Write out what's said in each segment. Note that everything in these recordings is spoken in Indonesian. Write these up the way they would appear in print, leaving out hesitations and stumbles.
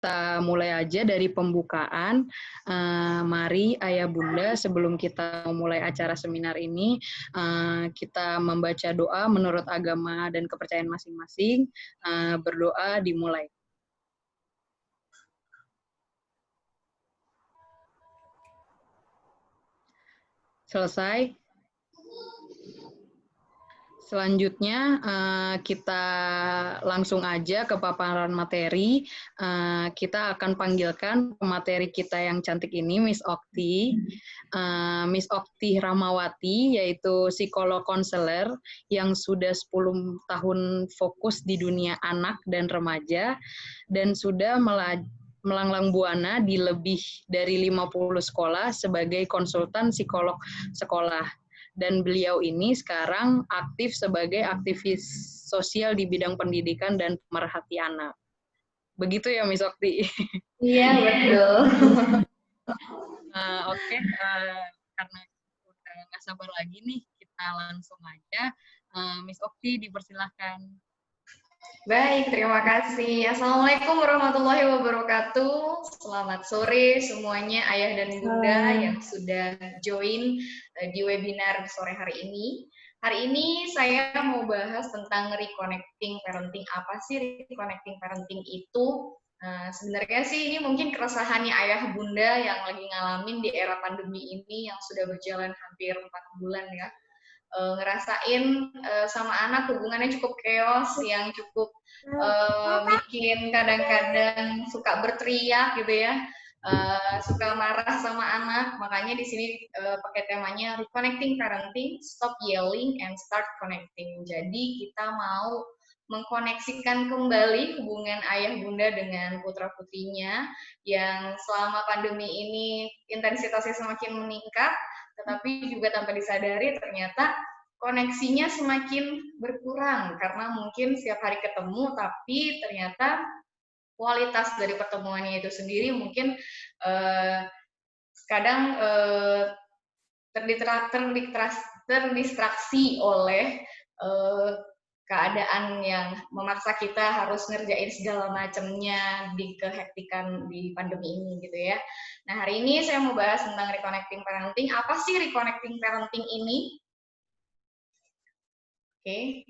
Kita mulai aja dari pembukaan. Mari Ayah Bunda, sebelum kita memulai acara seminar ini, kita membaca doa menurut agama dan kepercayaan masing-masing. Berdoa dimulai. Selesai. Selanjutnya kita langsung aja ke paparan materi. Kita akan panggilkan pemateri kita yang cantik ini, Miss Okti. Miss Okti Ramawati, yaitu psikolog konselor yang sudah 10 tahun fokus di dunia anak dan remaja, dan sudah melanglang buana di lebih dari 50 sekolah sebagai konsultan psikolog sekolah. Dan beliau ini sekarang aktif sebagai aktivis sosial di bidang pendidikan dan pemerhati anak. Begitu ya, Miss Okti? Iya, betul. Oke, karena udah nggak sabar lagi nih, kita langsung aja. Miss Okti, dipersilahkan. Baik, terima kasih. Assalamualaikum warahmatullahi wabarakatuh. Selamat sore semuanya, ayah dan bunda yang sudah join di webinar sore hari ini. Hari ini saya mau bahas tentang reconnecting parenting. Apa sih reconnecting parenting itu? Sebenarnya sih ini mungkin keresahannya ayah bunda yang lagi ngalamin di era pandemi ini yang sudah berjalan hampir 4 bulan ya. Ngerasain sama anak hubungannya cukup chaos, yang cukup bikin kadang-kadang suka berteriak gitu ya, suka marah sama anak. Makanya di sini pakai temanya reconnecting parenting, stop yelling and start connecting. Jadi kita mau mengkoneksikan kembali hubungan ayah bunda dengan putra putrinya yang selama pandemi ini intensitasnya semakin meningkat, tetapi juga tanpa disadari ternyata koneksinya semakin berkurang karena mungkin setiap hari ketemu, tapi ternyata kualitas dari pertemuannya itu sendiri mungkin kadang terdistraksi oleh keadaan yang memaksa kita harus ngerjain segala macamnya di kehektikan di pandemi ini gitu ya. Nah, hari ini saya mau bahas tentang reconnecting parenting. Apa sih reconnecting parenting ini? Oke.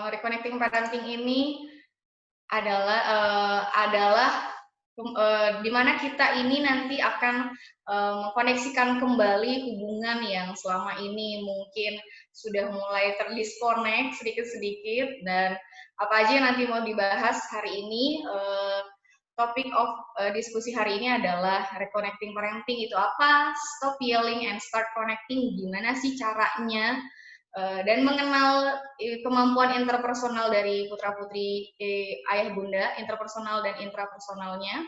Reconnecting parenting ini adalah di mana kita ini nanti akan mengkoneksikan kembali hubungan yang selama ini mungkin sudah mulai terdisconnect sedikit-sedikit. Dan apa aja yang nanti mau dibahas hari ini, topik of diskusi hari ini adalah reconnecting parenting itu apa, stop yelling and start connecting, gimana sih caranya, dan mengenal kemampuan interpersonal dari putra-putri ayah bunda, interpersonal dan intrapersonalnya,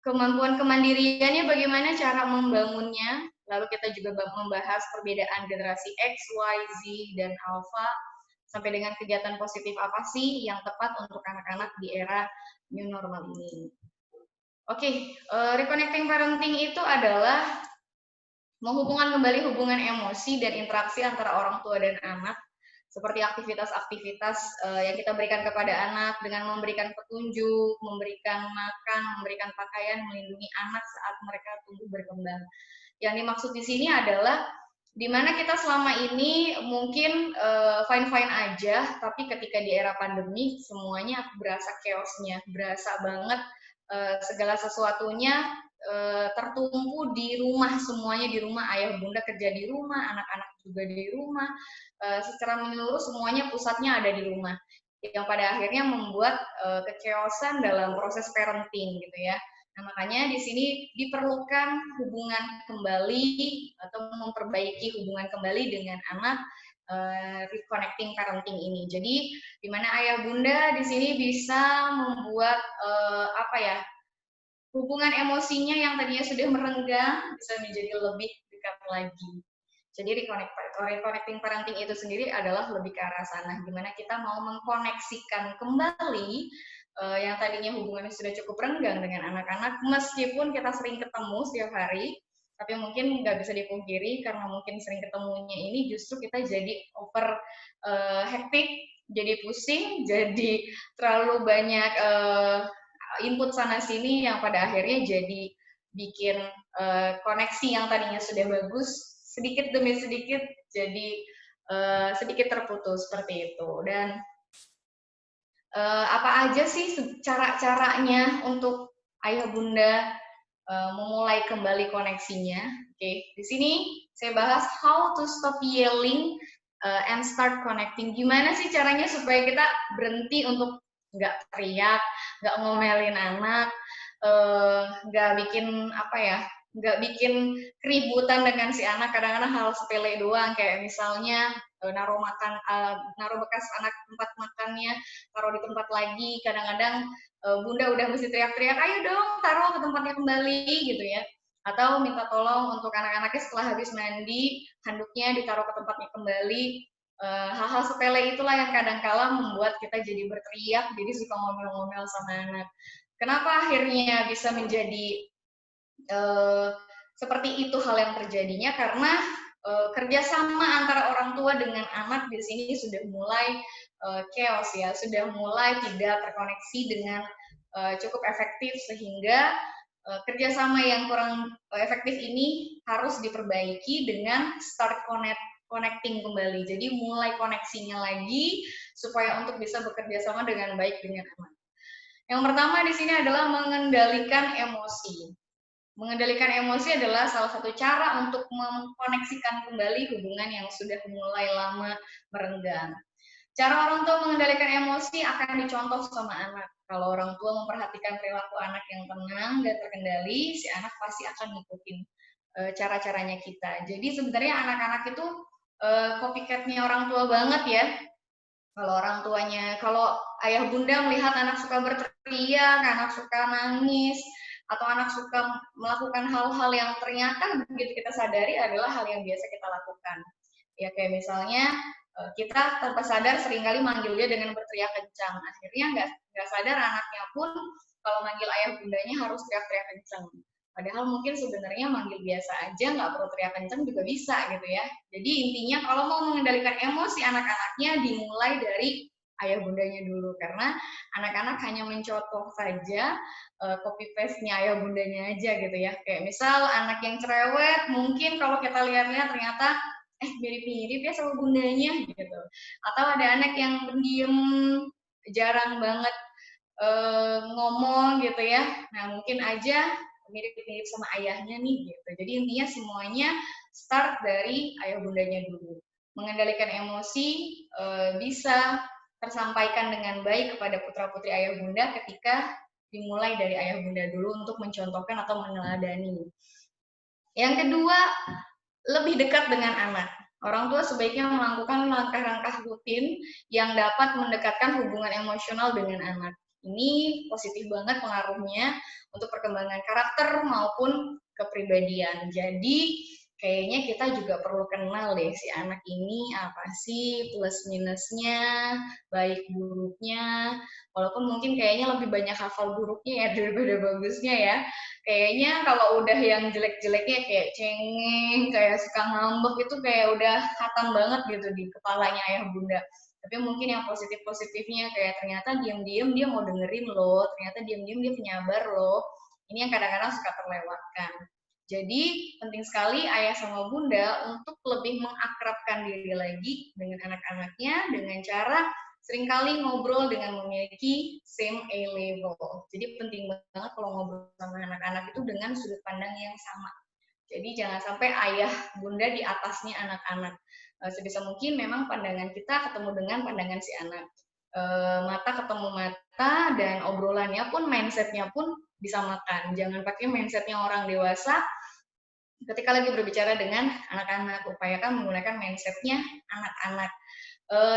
kemampuan kemandiriannya bagaimana cara membangunnya, lalu kita juga membahas perbedaan generasi X, Y, Z, dan Alpha, sampai dengan kegiatan positif apa sih yang tepat untuk anak-anak di era new normal ini. Oke, reconnecting parenting itu adalah menghubungkan kembali hubungan emosi dan interaksi antara orang tua dan anak, seperti aktivitas-aktivitas yang kita berikan kepada anak dengan memberikan petunjuk, memberikan makan, memberikan pakaian, melindungi anak saat mereka tumbuh berkembang. Yang dimaksud di sini adalah di mana kita selama ini mungkin fine-fine aja, tapi ketika di era pandemi semuanya berasa chaosnya, berasa banget segala sesuatunya tertumpu di rumah, semuanya di rumah, ayah bunda kerja di rumah, anak-anak juga di rumah, secara menyeluruh semuanya pusatnya ada di rumah, yang pada akhirnya membuat kechaosan dalam proses parenting gitu ya. Nah, makanya di sini diperlukan hubungan kembali atau memperbaiki hubungan kembali dengan anak, reconnecting parenting ini. Jadi di mana ayah bunda di sini bisa membuat hubungan emosinya yang tadinya sudah merenggang bisa menjadi lebih dekat lagi. Jadi reconnecting parenting itu sendiri adalah lebih ke arah sana, gimana kita mau mengkoneksikan kembali yang tadinya hubungannya sudah cukup renggang dengan anak-anak, meskipun kita sering ketemu setiap hari, tapi mungkin nggak bisa dipungkiri karena mungkin sering ketemunya ini justru kita jadi over hektik, jadi pusing, jadi terlalu banyak input sana sini yang pada akhirnya jadi bikin koneksi yang tadinya sudah bagus sedikit demi sedikit jadi sedikit terputus seperti itu. Dan apa aja sih cara-caranya untuk ayah bunda memulai kembali koneksinya? Oke, di sini saya bahas how to stop yelling and start connecting. Gimana sih caranya supaya kita berhenti untuk nggak teriak, nggak ngomelin anak, nggak bikin apa ya, nggak bikin keributan dengan si anak. Kadang-kadang hal sepele doang, kayak misalnya naruh bekas anak tempat makannya, taruh di tempat lagi. Kadang-kadang bunda udah mesti teriak-teriak, ayo dong taruh ke tempatnya kembali gitu ya. Atau minta tolong untuk anak-anaknya setelah habis mandi, handuknya ditaruh ke tempatnya kembali. Hal-hal sepele itulah yang kadang-kala membuat kita jadi berteriak, jadi suka ngomel-ngomel sama anak. Kenapa akhirnya bisa menjadi seperti itu hal yang terjadinya? Karena kerjasama antara orang tua dengan anak di sini sudah mulai chaos ya, sudah mulai tidak terkoneksi dengan cukup efektif, sehingga kerjasama yang kurang efektif ini harus diperbaiki dengan start connecting kembali. Jadi mulai koneksinya lagi supaya untuk bisa bekerja sama dengan baik dengan anak. Yang pertama di sini adalah mengendalikan emosi. Mengendalikan emosi adalah salah satu cara untuk mengkoneksikan kembali hubungan yang sudah mulai lama merenggang. Cara orang tua mengendalikan emosi akan dicontoh sama anak. Kalau orang tua memperhatikan perilaku anak yang tenang dan terkendali, si anak pasti akan ngikutin cara-caranya kita. Jadi sebenarnya anak-anak itu copycat-nya orang tua banget ya. Kalau orang tuanya, kalau ayah bunda melihat anak suka berteriak, anak suka nangis, atau anak suka melakukan hal-hal yang ternyata begitu kita sadari adalah hal yang biasa kita lakukan. Ya kayak misalnya kita tanpa sadar seringkali manggil dia dengan berteriak kencang. Akhirnya nggak sadar anaknya pun kalau manggil ayah bundanya harus teriak-teriak kencang. Padahal mungkin sebenarnya manggil biasa aja, nggak perlu teriak kencang juga bisa gitu ya. Jadi intinya kalau mau mengendalikan emosi anak-anaknya dimulai dari ayah bundanya dulu. Karena anak-anak hanya mencontoh saja copy paste-nya ayah bundanya aja gitu ya. Kayak misal anak yang cerewet, mungkin kalau kita lihat-lihat ternyata mirip-mirip ya sama bundanya gitu. Atau ada anak yang pendiam, jarang banget ngomong gitu ya. Nah mungkin aja mirip-mirip sama ayahnya nih gitu. Jadi intinya semuanya start dari ayah bundanya dulu. Mengendalikan emosi bisa tersampaikan dengan baik kepada putra-putri ayah bunda ketika dimulai dari ayah bunda dulu untuk mencontohkan atau meneladani. Yang kedua, lebih dekat dengan anak. Orang tua sebaiknya melakukan langkah-langkah rutin yang dapat mendekatkan hubungan emosional dengan anak. Ini positif banget pengaruhnya untuk perkembangan karakter maupun kepribadian. Jadi kayaknya kita juga perlu kenal deh si anak ini apa sih plus minusnya, baik buruknya. Walaupun mungkin kayaknya lebih banyak hafal buruknya ya daripada bagusnya ya. Kayaknya kalau udah yang jelek-jeleknya kayak cengeng, kayak suka ngambek itu kayak udah khatam banget gitu di kepalanya ayah bunda. Tapi mungkin yang positif-positifnya kayak ternyata diam-diam dia mau dengerin loh, ternyata diam-diam dia penyabar loh. Ini yang kadang-kadang suka terlewatkan. Jadi penting sekali ayah sama bunda untuk lebih mengakrabkan diri lagi dengan anak-anaknya dengan cara seringkali ngobrol dengan memiliki same A level. Jadi penting banget kalau ngobrol sama anak-anak itu dengan sudut pandang yang sama. Jadi jangan sampai ayah bunda di atasnya anak-anak. Sebisa mungkin memang pandangan kita ketemu dengan pandangan si anak. Mata ketemu mata dan obrolannya pun mindsetnya pun disamakan. Jangan pakai mindsetnya orang dewasa ketika lagi berbicara dengan anak-anak. Upayakan menggunakan mindsetnya anak-anak.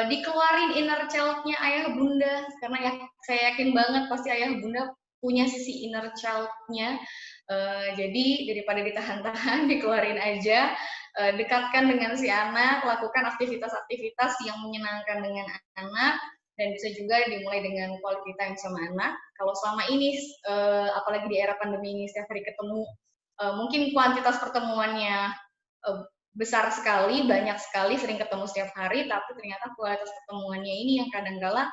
Dikeluarin inner child-nya ayah bunda, karena ya saya yakin banget pasti ayah bunda punya sisi inner child-nya. Jadi daripada ditahan-tahan, dikeluarin aja, dekatkan dengan si anak, lakukan aktivitas-aktivitas yang menyenangkan dengan anak, dan bisa juga dimulai dengan quality time sama anak. Kalau selama ini, apalagi di era pandemi ini, setiap hari ketemu, mungkin kuantitas pertemuannya besar sekali, banyak sekali, sering ketemu setiap hari, tapi ternyata kualitas pertemuannya ini yang kadang-kala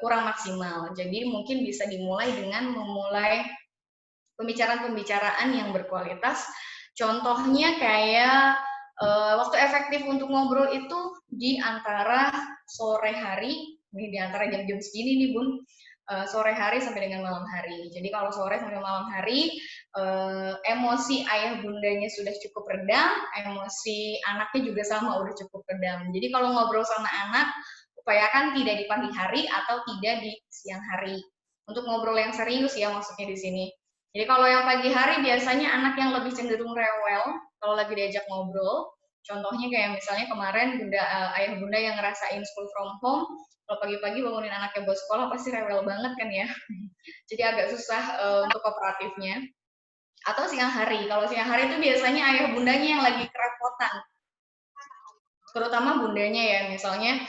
kurang maksimal. Jadi mungkin bisa dimulai dengan memulai pembicaraan-pembicaraan yang berkualitas. Contohnya kayak waktu efektif untuk ngobrol itu di antara sore hari, di antara jam-jam segini nih Bun, sore hari sampai dengan malam hari. Jadi kalau sore sampai malam hari, emosi ayah bundanya sudah cukup redam, emosi anaknya juga sama udah cukup redam. Jadi kalau ngobrol sama anak, upayakan tidak di pagi hari atau tidak di siang hari. Untuk ngobrol yang serius ya maksudnya di sini. Jadi kalau yang pagi hari biasanya anak yang lebih cenderung rewel kalau lagi diajak ngobrol. Contohnya kayak misalnya kemarin ayah bunda yang ngerasain school from home, kalau pagi-pagi bangunin anaknya buat sekolah pasti rewel banget kan ya. Jadi agak susah untuk kooperatifnya. Atau siang hari. Kalau siang hari itu biasanya ayah bundanya yang lagi kerepotan. Terutama bundanya ya, misalnya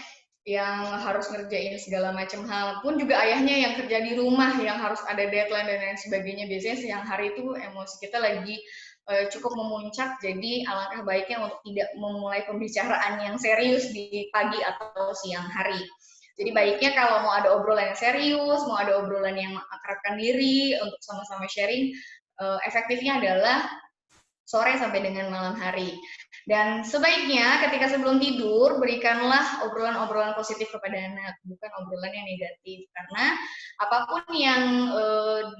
yang harus ngerjain segala macam hal pun juga ayahnya yang kerja di rumah yang harus ada deadline dan lain sebagainya. Biasanya siang hari itu emosi kita lagi cukup memuncak, jadi alangkah baiknya untuk tidak memulai pembicaraan yang serius di pagi atau siang hari. Jadi baiknya kalau mau ada obrolan yang serius, mau ada obrolan yang mengakrabkan diri untuk sama-sama sharing, efektifnya adalah sore sampai dengan malam hari. Dan sebaiknya ketika sebelum tidur, berikanlah obrolan-obrolan positif kepada anak, bukan obrolan yang negatif. Karena apapun yang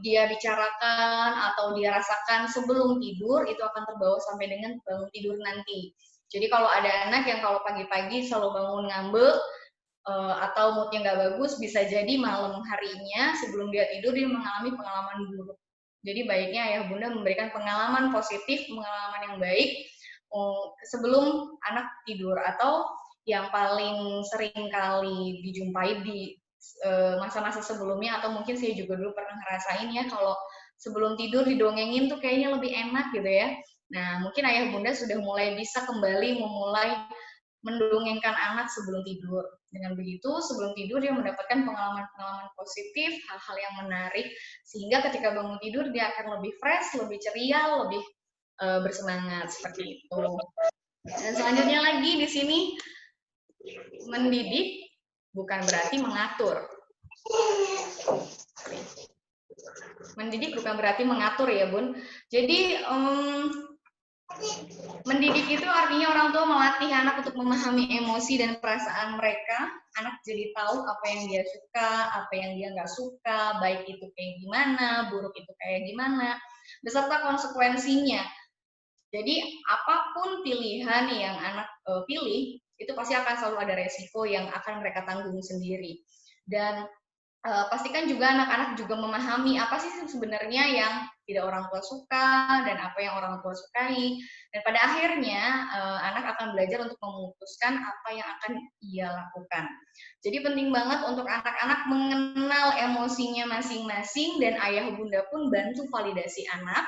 dia bicarakan atau dia rasakan sebelum tidur, itu akan terbawa sampai dengan bangun tidur nanti. Jadi kalau ada anak yang kalau pagi-pagi selalu bangun ngambek, atau moodnya nggak bagus, bisa jadi malam harinya sebelum dia tidur, dia mengalami pengalaman buruk. Jadi baiknya ayah bunda memberikan pengalaman positif, pengalaman yang baik sebelum anak tidur. Atau yang paling sering kali dijumpai di masa-masa sebelumnya, atau mungkin saya juga dulu pernah ngerasain ya, kalau sebelum tidur didongengin tuh kayaknya lebih enak gitu ya. Nah, mungkin ayah bunda sudah mulai bisa kembali memulai mendongengkan anak sebelum tidur. Dengan begitu, sebelum tidur dia mendapatkan pengalaman-pengalaman positif, hal-hal yang menarik, sehingga ketika bangun tidur dia akan lebih fresh, lebih ceria, lebih bersemangat seperti itu. Dan selanjutnya lagi di sini, mendidik bukan berarti mengatur. Mendidik bukan berarti mengatur ya Bun. Jadi mendidik itu artinya orang tua melatih anak untuk memahami emosi dan perasaan mereka. Anak jadi tahu apa yang dia suka, apa yang dia nggak suka, baik itu kayak gimana, buruk itu kayak gimana, beserta konsekuensinya. Jadi apapun pilihan yang anak pilih, itu pasti akan selalu ada resiko yang akan mereka tanggung sendiri. Dan pastikan juga anak-anak juga memahami apa sih sebenarnya yang tidak orang tua suka dan apa yang orang tua sukai. Dan pada akhirnya anak akan belajar untuk memutuskan apa yang akan ia lakukan. Jadi penting banget untuk anak-anak mengenal emosinya masing-masing, dan ayah bunda pun bantu validasi anak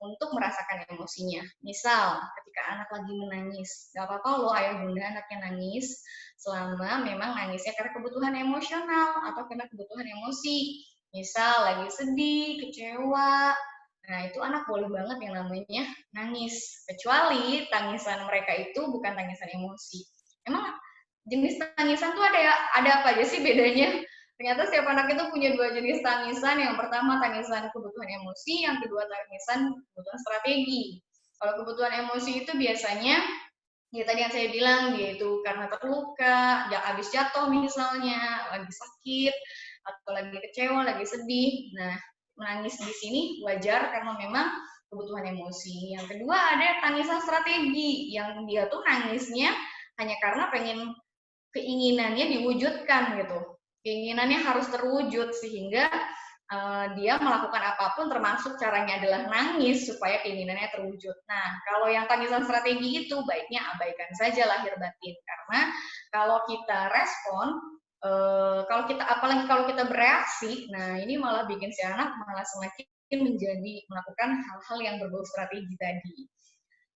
untuk merasakan emosinya. Misal, ketika anak lagi menangis, gak apa-apa loh ayah bunda anaknya nangis, selama memang nangisnya karena kebutuhan emosional atau karena kebutuhan emosi. Misal lagi sedih, kecewa, nah itu anak boleh banget yang namanya nangis. Kecuali tangisan mereka itu bukan tangisan emosi. Emang jenis tangisan tuh ada apa aja sih bedanya? Ternyata setiap anak itu punya dua jenis tangisan. Yang pertama tangisan kebutuhan emosi, yang kedua tangisan kebutuhan strategi. Kalau kebutuhan emosi itu biasanya, ya tadi yang saya bilang, dia itu karena terluka, habis jatuh misalnya, lagi sakit, atau lagi kecewa, lagi sedih. Nah, menangis di sini wajar karena memang kebutuhan emosi. Yang kedua ada tangisan strategi, yang dia tuh nangisnya hanya karena pengen keinginannya diwujudkan gitu. Keinginannya harus terwujud sehingga dia melakukan apapun termasuk caranya adalah nangis supaya keinginannya terwujud. Nah, kalau yang tangisan strategi itu baiknya abaikan saja lahir batin, karena kalau kita respon, apalagi kalau kita bereaksi, nah ini malah bikin si anak malah semakin melakukan hal-hal yang berbau strategi tadi.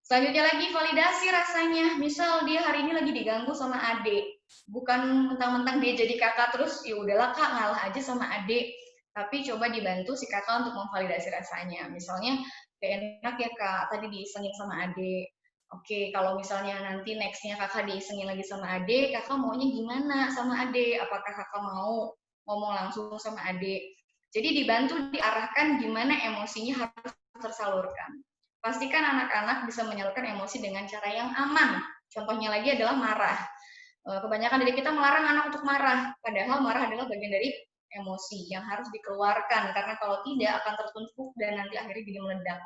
Selanjutnya lagi validasi rasanya. Misal dia hari ini lagi diganggu sama adik, bukan mentang-mentang dia jadi kakak terus ya udahlah kak ngalah aja sama adik, tapi coba dibantu si kakak untuk memvalidasi rasanya. Misalnya gak enak ya kak, tadi disengin sama adik, Oke, kalau misalnya nanti nextnya kakak diisengin lagi sama adik, kakak maunya gimana sama adik? Apakah kakak mau ngomong langsung sama adik? Jadi dibantu diarahkan gimana emosinya harus tersalurkan. Pastikan anak-anak bisa menyalurkan emosi dengan cara yang aman. Contohnya lagi adalah marah. Kebanyakan dari kita melarang anak untuk marah, padahal marah adalah bagian dari emosi yang harus dikeluarkan, karena kalau tidak akan tertumpuk dan nanti akhirnya jadi meledak.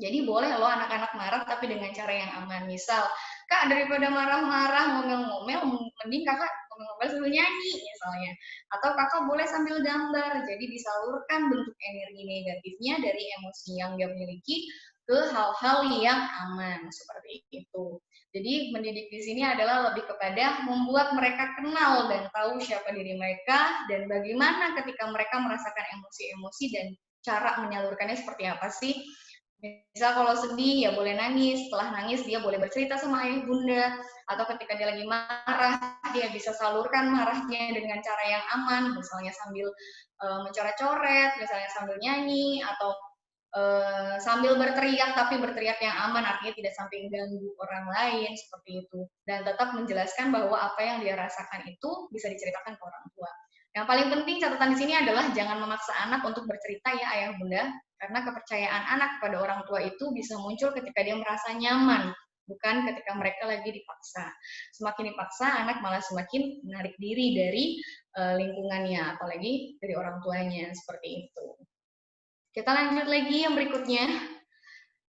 Jadi boleh loh anak-anak marah tapi dengan cara yang aman. Misal, Kak daripada marah-marah ngomel-ngomel, mending kakak ngomel-ngomel sambil nyanyi misalnya. Atau kakak boleh sambil gambar. Jadi disalurkan bentuk energi negatifnya dari emosi yang dia miliki ke hal-hal yang aman seperti itu. Jadi mendidik di sini adalah lebih kepada membuat mereka kenal dan tahu siapa diri mereka dan bagaimana ketika mereka merasakan emosi-emosi dan cara menyalurkannya seperti apa sih. Misal kalau sedih ya boleh nangis, setelah nangis dia boleh bercerita sama ayah bunda, atau ketika dia lagi marah dia bisa salurkan marahnya dengan cara yang aman, misalnya sambil mencoret-coret, misalnya sambil nyanyi, atau sambil berteriak tapi berteriak yang aman, artinya tidak sampai mengganggu orang lain seperti itu, dan tetap menjelaskan bahwa apa yang dia rasakan itu bisa diceritakan ke orang tua. Yang paling penting catatan di sini adalah jangan memaksa anak untuk bercerita ya ayah bunda, karena kepercayaan anak kepada orang tua itu bisa muncul ketika dia merasa nyaman, bukan ketika mereka lagi dipaksa. Semakin dipaksa, anak malah semakin menarik diri dari lingkungannya, apalagi dari orang tuanya, seperti itu. Kita lanjut lagi yang berikutnya.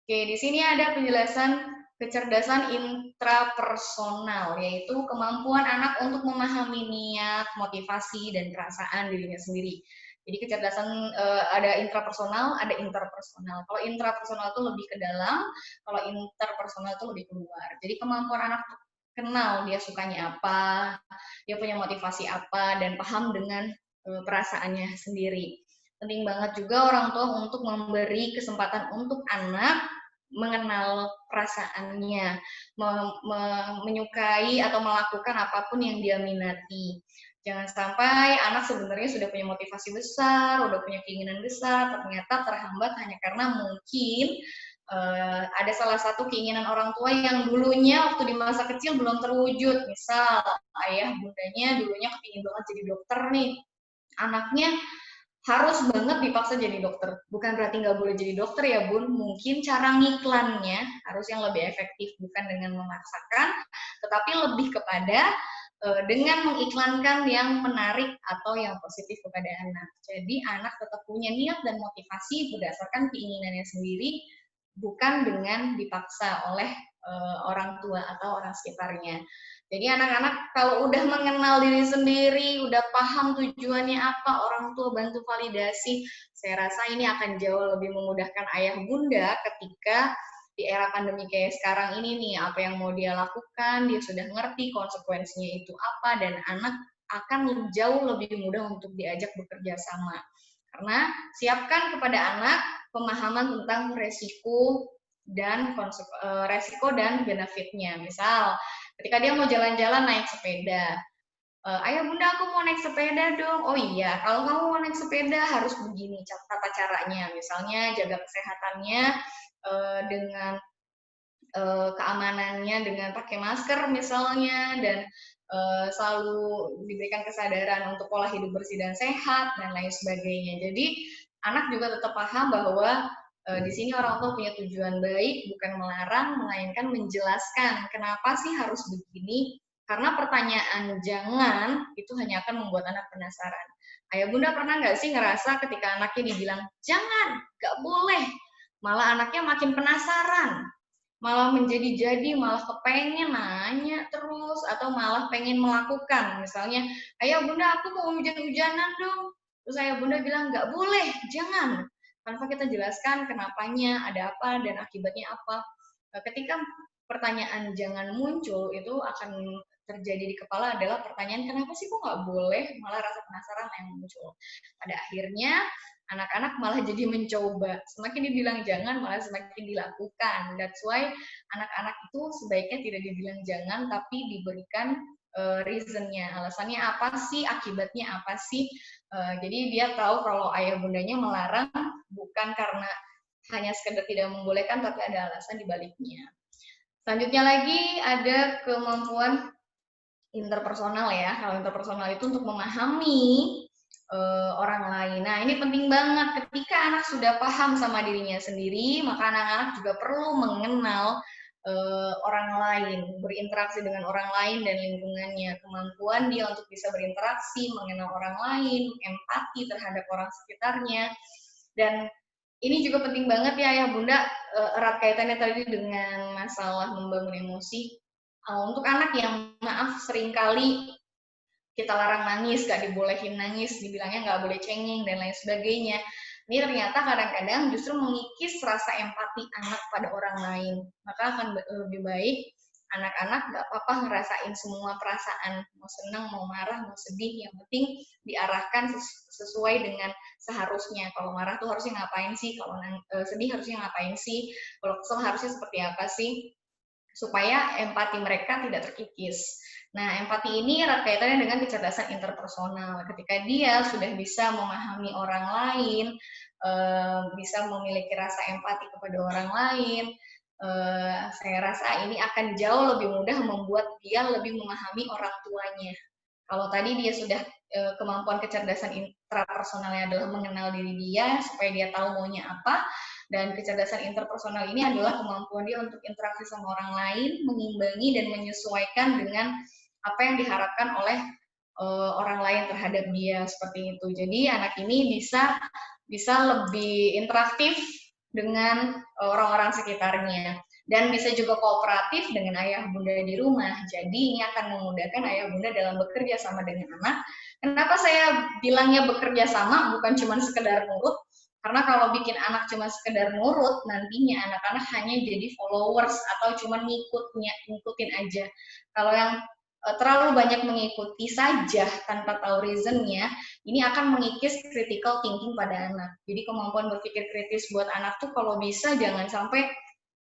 Oke, di sini ada penjelasan kecerdasan intrapersonal, yaitu kemampuan anak untuk memahami niat, motivasi, dan perasaan dirinya sendiri. Jadi kecerdasan ada intrapersonal, ada interpersonal. Kalau intrapersonal itu lebih ke dalam, kalau interpersonal itu lebih keluar. Jadi kemampuan anak kenal dia sukanya apa, dia punya motivasi apa, dan paham dengan perasaannya sendiri. Penting banget juga orang tua untuk memberi kesempatan untuk anak mengenal perasaannya, menyukai atau melakukan apapun yang dia minati. Jangan sampai anak sebenarnya sudah punya motivasi besar, udah punya keinginan besar, ternyata terhambat hanya karena mungkin ada salah satu keinginan orang tua yang dulunya waktu di masa kecil belum terwujud. Misal ayah bundanya dulunya kepingin banget jadi dokter nih, anaknya harus banget dipaksa jadi dokter. Bukan berarti nggak boleh jadi dokter ya bun, mungkin cara ngiklannya harus yang lebih efektif, bukan dengan memaksakan, tetapi lebih kepada dengan mengiklankan yang menarik atau yang positif kepada anak. Jadi anak tetap punya niat dan motivasi berdasarkan keinginannya sendiri, bukan dengan dipaksa oleh orang tua atau orang sekitarnya. Jadi anak-anak kalau udah mengenal diri sendiri, udah paham tujuannya apa, orang tua bantu validasi, saya rasa ini akan jauh lebih memudahkan ayah bunda ketika di era pandemi kayak sekarang ini nih, apa yang mau dia lakukan, dia sudah ngerti konsekuensinya itu apa, dan anak akan jauh lebih mudah untuk diajak bekerja sama. Karena siapkan kepada anak pemahaman tentang resiko dan benefitnya. Misal, ketika dia mau jalan-jalan naik sepeda, ayah bunda aku mau naik sepeda dong. Oh iya, kalau kamu mau naik sepeda harus begini tata caranya. Misalnya jaga kesehatannya dengan keamanannya dengan pakai masker misalnya, dan selalu diberikan kesadaran untuk pola hidup bersih dan sehat dan lain sebagainya. Jadi anak juga tetap paham bahwa di sini orang tua punya tujuan baik, bukan melarang, melainkan menjelaskan kenapa sih harus begini. Karena pertanyaan jangan itu hanya akan membuat anak penasaran. Ayah bunda pernah nggak sih ngerasa ketika anaknya dibilang jangan, nggak boleh, malah anaknya makin penasaran, malah menjadi-jadi, malah kepengen nanya terus, atau malah pengen melakukan. Misalnya, ayah bunda aku mau hujan-hujanan dong. Terus ayah bunda bilang, nggak boleh, jangan. Tanpa kita jelaskan kenapanya, ada apa, dan akibatnya apa. Ketika pertanyaan jangan muncul, itu akan terjadi di kepala adalah pertanyaan kenapa sih kok nggak boleh, malah rasa penasaran yang muncul. Pada akhirnya anak-anak malah jadi mencoba. Semakin dibilang jangan, malah semakin dilakukan. That's why anak-anak itu sebaiknya tidak dibilang jangan, tapi diberikan reasonnya. Alasannya apa sih, akibatnya apa sih. Jadi dia tahu kalau ayah bundanya melarang bukan karena hanya sekedar tidak membolehkan, tapi ada alasan di baliknya. Selanjutnya lagi ada kemampuan interpersonal ya. Kalau interpersonal itu untuk memahami orang lain. Nah, ini penting banget. Ketika anak sudah paham sama dirinya sendiri, maka anak-anak juga perlu mengenal orang lain, berinteraksi dengan orang lain dan lingkungannya. Kemampuan dia untuk bisa berinteraksi, mengenal orang lain, empati terhadap orang sekitarnya. Dan ini juga penting banget ya Ayah Bunda, erat kaitannya tadi dengan masalah membangun emosi. Untuk anak yang maaf seringkali kita larang nangis, gak dibolehin nangis, dibilangnya nggak boleh cengeng dan lain sebagainya. Ini ternyata kadang-kadang justru mengikis rasa empati anak pada orang lain. Maka akan lebih baik anak-anak gak apa-apa ngerasain semua perasaan, mau senang, mau marah, mau sedih, yang penting diarahkan sesuai dengan seharusnya. Kalau marah tuh harusnya ngapain sih, kalau sedih harusnya ngapain sih, kalau kesel harusnya seperti apa sih, supaya empati mereka tidak terkikis. Nah, empati ini erat kaitannya dengan kecerdasan interpersonal. Ketika dia sudah bisa memahami orang lain, bisa memiliki rasa empati kepada orang lain, saya rasa ini akan jauh lebih mudah membuat dia lebih memahami orang tuanya. Kalau tadi dia sudah kemampuan kecerdasan intrapersonalnya adalah mengenal diri dia supaya dia tahu maunya apa, dan kecerdasan interpersonal ini adalah kemampuan dia untuk interaksi sama orang lain, mengimbangi dan menyesuaikan dengan apa yang diharapkan oleh orang lain terhadap dia, seperti itu. Jadi anak ini bisa lebih interaktif dengan orang-orang sekitarnya dan bisa juga kooperatif dengan ayah bunda di rumah. Jadi ini akan memudahkan ayah bunda dalam bekerja sama dengan anak. Kenapa saya bilangnya bekerja sama, bukan cuma sekedar nurut? Karena kalau bikin anak cuma sekedar nurut, nantinya anak-anak hanya jadi followers atau cuma ngikutin aja. Kalau yang terlalu banyak mengikuti saja tanpa tahu reasonnya, ini akan mengikis critical thinking pada anak. Jadi kemampuan berpikir kritis buat anak tuh kalau bisa jangan sampai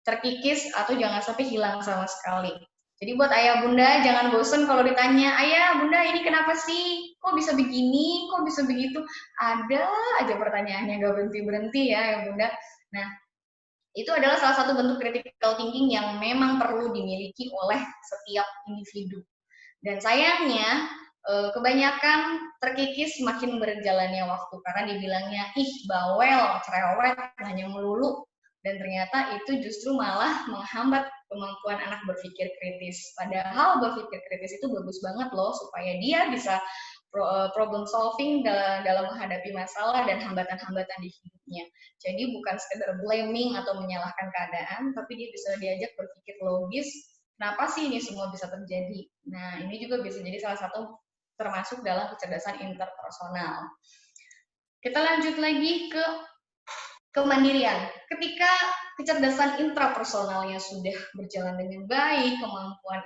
terkikis atau jangan sampai hilang sama sekali. Jadi buat ayah bunda jangan bosen kalau ditanya, ayah bunda ini kenapa sih? Kok bisa begini? Kok bisa begitu? Ada aja pertanyaannya gak berhenti-berhenti ya ayah bunda. Nah, itu adalah salah satu bentuk critical thinking yang memang perlu dimiliki oleh setiap individu. Dan sayangnya kebanyakan terkikis semakin berjalannya waktu karena dibilangnya ih bawel, cerewet, hanya melulu, dan ternyata itu justru malah menghambat kemampuan anak berpikir kritis. Padahal berpikir kritis itu bagus banget loh supaya dia bisa problem solving dalam menghadapi masalah dan hambatan-hambatan di hidupnya. Jadi bukan sekedar blaming atau menyalahkan keadaan, tapi dia bisa diajak berpikir logis, kenapa sih ini semua bisa terjadi? Nah, ini juga bisa jadi salah satu termasuk dalam kecerdasan interpersonal. Kita lanjut lagi ke kemandirian. Ketika kecerdasan intrapersonalnya sudah berjalan dengan baik, kemampuan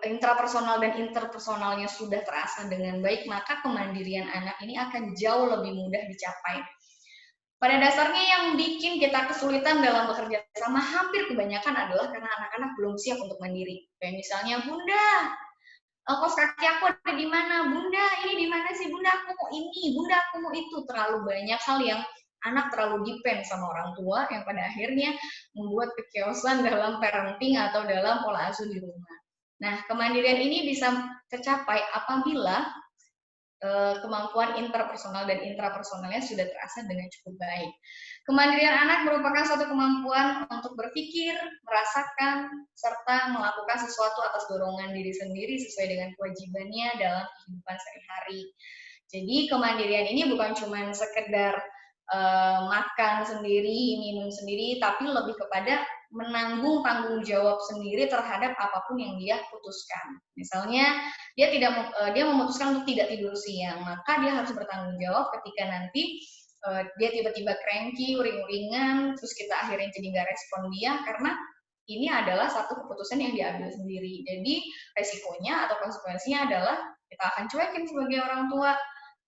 intrapersonal dan interpersonalnya sudah terasa dengan baik, maka kemandirian anak ini akan jauh lebih mudah dicapai. Pada dasarnya yang bikin kita kesulitan dalam bekerja sama hampir kebanyakan adalah karena anak-anak belum siap untuk mandiri. Kayak misalnya, Bunda, kos kaki aku ada di mana? Bunda, ini di mana sih? Bunda, aku mau ini. Bunda, aku mau itu. Terlalu banyak hal yang anak terlalu depend sama orang tua yang pada akhirnya membuat kechaosan dalam parenting atau dalam pola asuh di rumah. Nah, kemandirian ini bisa tercapai apabila kemampuan interpersonal dan intrapersonalnya sudah terasa dengan cukup baik. Kemandirian anak merupakan suatu kemampuan untuk berpikir, merasakan, serta melakukan sesuatu atas dorongan diri sendiri sesuai dengan kewajibannya dalam kehidupan sehari-hari. Jadi kemandirian ini bukan cuma sekedar makan sendiri, minum sendiri, tapi lebih kepada menanggung tanggung jawab sendiri terhadap apapun yang dia putuskan. Misalnya dia memutuskan untuk tidak tidur siang, maka dia harus bertanggung jawab ketika nanti dia tiba-tiba cranky, uring-uringan, terus kita akhirnya jadi nggak respon dia karena ini adalah satu keputusan yang diambil sendiri. Jadi resikonya atau konsekuensinya adalah kita akan cuekin sebagai orang tua.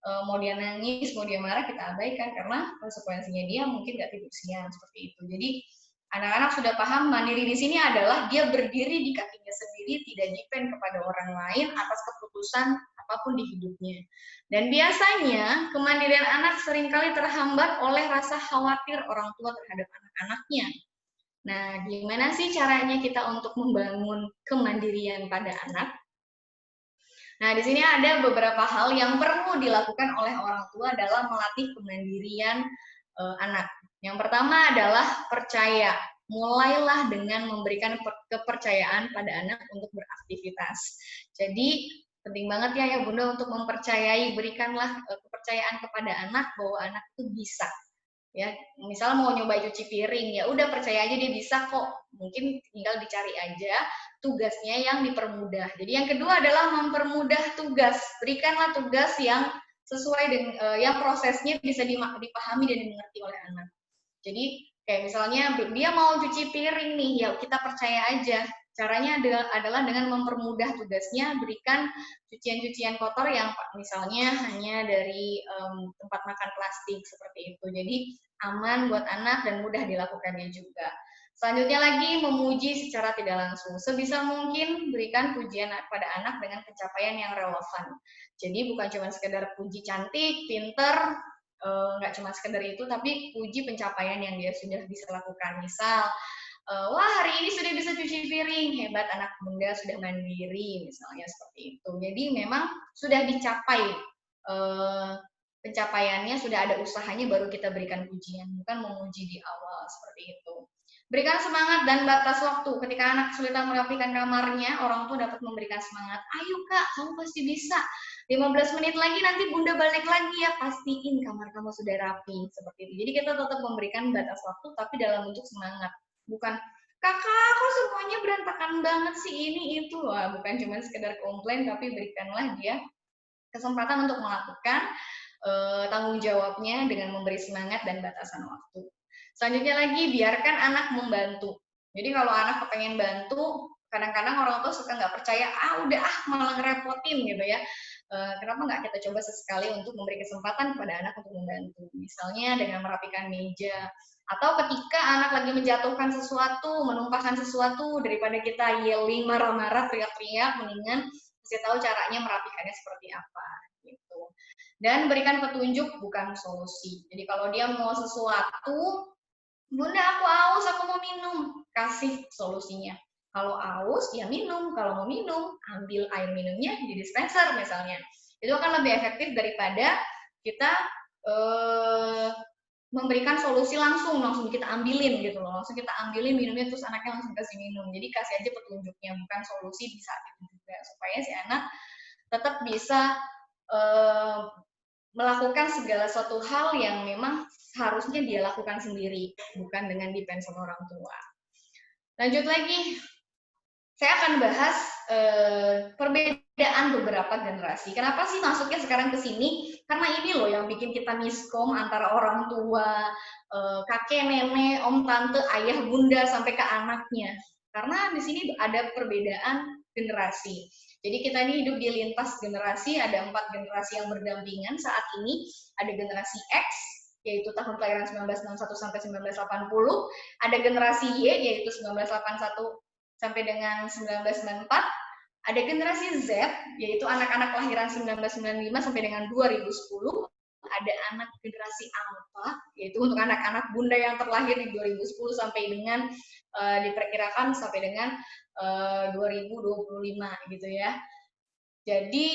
Mau dia nangis, mau dia marah, kita abaikan karena konsekuensinya dia mungkin nggak tidur siang seperti itu. Jadi anak-anak sudah paham mandiri di sini adalah dia berdiri di kakinya sendiri, tidak depend kepada orang lain atas keputusan apapun di hidupnya. Dan biasanya kemandirian anak seringkali terhambat oleh rasa khawatir orang tua terhadap anak-anaknya. Nah, gimana sih caranya kita untuk membangun kemandirian pada anak? Nah, di sini ada beberapa hal yang perlu dilakukan oleh orang tua dalam melatih kemandirian anak. Yang pertama adalah percaya. Mulailah dengan memberikan kepercayaan pada anak untuk beraktivitas. Jadi, penting banget ya Bunda untuk mempercayai, berikanlah kepercayaan kepada anak bahwa anak itu bisa. Ya, misal mau nyoba cuci piring, ya udah percaya aja dia bisa kok. Mungkin tinggal dicari aja tugasnya yang dipermudah. Jadi yang kedua adalah mempermudah tugas. Berikanlah tugas yang sesuai dengan yang prosesnya bisa dipahami dan dimengerti oleh anak. Jadi kayak misalnya dia mau cuci piring nih, ya kita percaya aja. Caranya adalah dengan mempermudah tugasnya, berikan cucian-cucian kotor yang misalnya hanya dari tempat makan plastik seperti itu. Jadi aman buat anak dan mudah dilakukannya juga. Selanjutnya lagi memuji secara tidak langsung. Sebisa mungkin berikan pujian pada anak dengan pencapaian yang relevan. Jadi bukan cuma sekedar puji cantik, pinter, nggak cuma sekedar itu, tapi puji pencapaian yang dia sudah bisa lakukan. Misal, wah hari ini sudah bisa cuci piring, hebat anak Bunda sudah mandiri, misalnya seperti itu. Jadi memang sudah dicapai pencapaiannya, sudah ada usahanya, baru kita berikan pujian, bukan memuji di awal seperti itu. Berikan semangat dan batas waktu. Ketika anak kesulitan merapikan kamarnya, orang tua dapat memberikan semangat. Ayo kak, kamu pasti bisa. 15 menit lagi nanti Bunda balik lagi ya, pastiin kamar kamu sudah rapi. Seperti itu. Jadi kita tetap memberikan batas waktu, tapi dalam bentuk semangat. Bukan, kakak kok semuanya berantakan banget sih ini itu. Wah, bukan cuma sekedar komplain, tapi berikanlah dia kesempatan untuk melakukan tanggung jawabnya dengan memberi semangat dan batasan waktu. Selanjutnya lagi, biarkan anak membantu. Jadi kalau anak kepengen bantu, kadang-kadang orang tua suka nggak percaya, udah malah ngerepotin gitu ya. Kenapa nggak kita coba sesekali untuk memberi kesempatan kepada anak untuk membantu. Misalnya dengan merapikan meja, atau ketika anak lagi menjatuhkan sesuatu, menumpahkan sesuatu, daripada kita yelling, marah-marah, teriak-teriak, mendingan kasih tahu caranya merapikannya seperti apa. Gitu. Dan berikan petunjuk, bukan solusi. Jadi kalau dia mau sesuatu, Bunda aku aus, aku mau minum, kasih solusinya. Kalau aus, ya minum. Kalau mau minum, ambil air minumnya di dispenser misalnya. Itu akan lebih efektif daripada kita memberikan solusi langsung kita ambilin gitu loh. Langsung kita ambilin minumnya, terus anaknya langsung kasih minum. Jadi kasih aja petunjuknya, bukan solusi di saat itu juga. Supaya si anak tetap bisa melakukan segala suatu hal yang memang harusnya dia lakukan sendiri, bukan dengan depend sama orang tua. Lanjut lagi, saya akan bahas perbedaan beberapa generasi. Kenapa sih masuknya sekarang ke sini? Karena ini loh yang bikin kita miskom antara orang tua, kakek, nenek, om, tante, ayah, bunda, sampai ke anaknya. Karena di sini ada perbedaan generasi. Jadi kita ini hidup di lintas generasi, ada 4 generasi yang berdampingan saat ini. Ada generasi X, yaitu tahun kelahiran 1961 sampai 1980. Ada generasi Y, yaitu 1981 sampai dengan 1994. Ada generasi Z, yaitu anak-anak kelahiran 1995 sampai dengan 2010. Ada anak generasi alpha, yaitu untuk anak-anak bunda yang terlahir di 2010 sampai dengan diperkirakan sampai dengan 2025 gitu ya. Jadi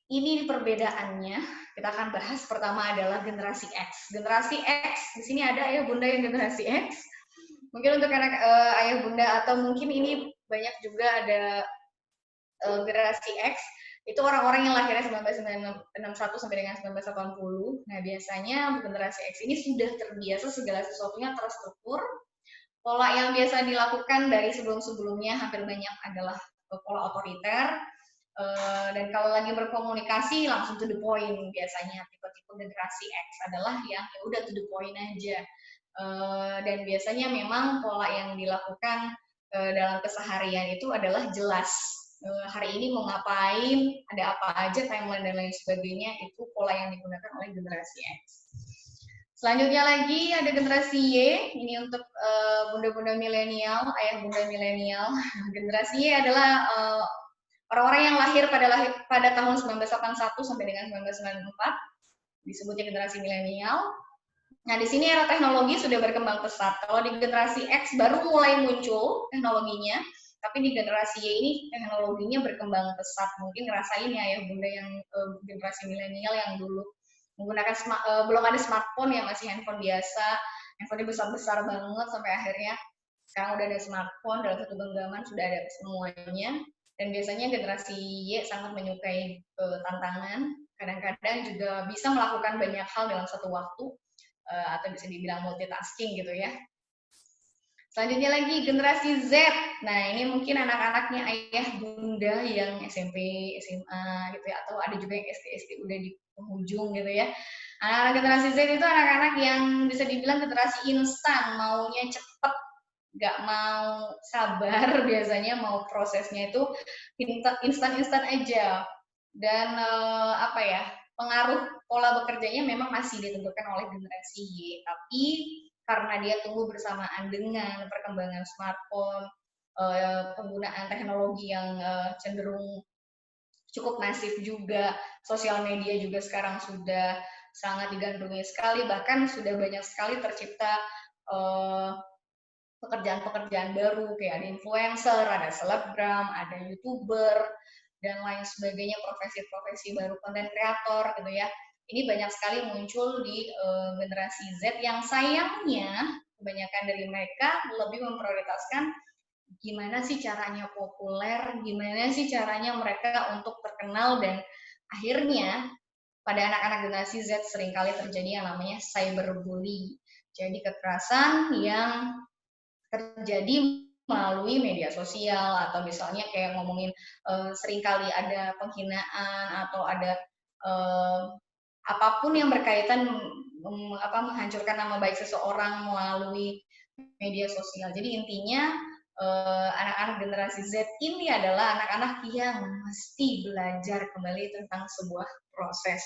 ini perbedaannya. Kita akan bahas pertama adalah generasi X. Generasi X, di sini ada ayah bunda yang generasi X. Mungkin untuk anak ayah bunda atau mungkin ini banyak juga ada generasi X, itu orang-orang yang lahirnya 1961 sampai dengan 1980. Nah, biasanya generasi X ini sudah terbiasa segala sesuatunya terstruktur. Pola yang biasa dilakukan dari sebelum-sebelumnya hampir banyak adalah pola otoriter. Dan kalau lagi berkomunikasi langsung to the point biasanya. Tipe-tipe generasi X adalah yang udah to the point aja. Dan biasanya memang pola yang dilakukan dalam keseharian itu adalah jelas. Hari ini mau ngapain, ada apa aja, timeline dan lain sebagainya, itu pola yang digunakan oleh generasi X. Selanjutnya lagi ada generasi Y, ini untuk bunda-bunda milenial, ayah bunda milenial. Generasi Y adalah orang-orang yang lahir pada tahun 1981 sampai dengan 1994, disebutnya generasi milenial. Nah, di sini era teknologi sudah berkembang pesat. Kalau di generasi X baru mulai muncul teknologinya, tapi di generasi Y ini teknologinya berkembang pesat. Mungkin ngerasain ya ayah bunda yang generasi milenial yang dulu menggunakan belum ada smartphone ya, masih handphone biasa, handphonenya besar-besar banget sampai akhirnya sekarang udah ada smartphone, dalam satu genggaman sudah ada semuanya. Dan biasanya generasi Y sangat menyukai tantangan, kadang-kadang juga bisa melakukan banyak hal dalam satu waktu, atau bisa dibilang multitasking gitu ya. Selanjutnya lagi generasi Z. Nah, ini mungkin anak-anaknya ayah bunda yang SMP, SMA gitu ya, atau ada juga yang SD udah di penghujung gitu ya. Anak-anak generasi Z itu anak-anak yang bisa dibilang generasi instan, maunya cepet, nggak mau sabar, biasanya mau prosesnya itu instan-instan aja. Dan apa ya, pengaruh pola bekerjanya memang masih ditentukan oleh generasi Y, tapi karena dia tumbuh bersamaan dengan perkembangan smartphone, penggunaan teknologi yang cenderung cukup masif juga, sosial media juga sekarang sudah sangat digandrungi sekali, bahkan sudah banyak sekali tercipta pekerjaan-pekerjaan baru, kayak ada influencer, ada selebgram, ada youtuber, dan lain sebagainya, profesi-profesi baru, konten kreator gitu ya. Ini banyak sekali muncul di generasi Z yang sayangnya kebanyakan dari mereka lebih memprioritaskan gimana sih caranya populer, gimana sih caranya mereka untuk terkenal, dan akhirnya pada anak-anak generasi Z seringkali terjadi yang namanya cyberbully. Jadi kekerasan yang terjadi melalui media sosial, atau misalnya kayak ngomongin seringkali ada penghinaan atau ada apapun yang berkaitan menghancurkan nama baik seseorang melalui media sosial. Jadi intinya anak-anak generasi Z ini adalah anak-anak yang mesti belajar kembali tentang sebuah proses,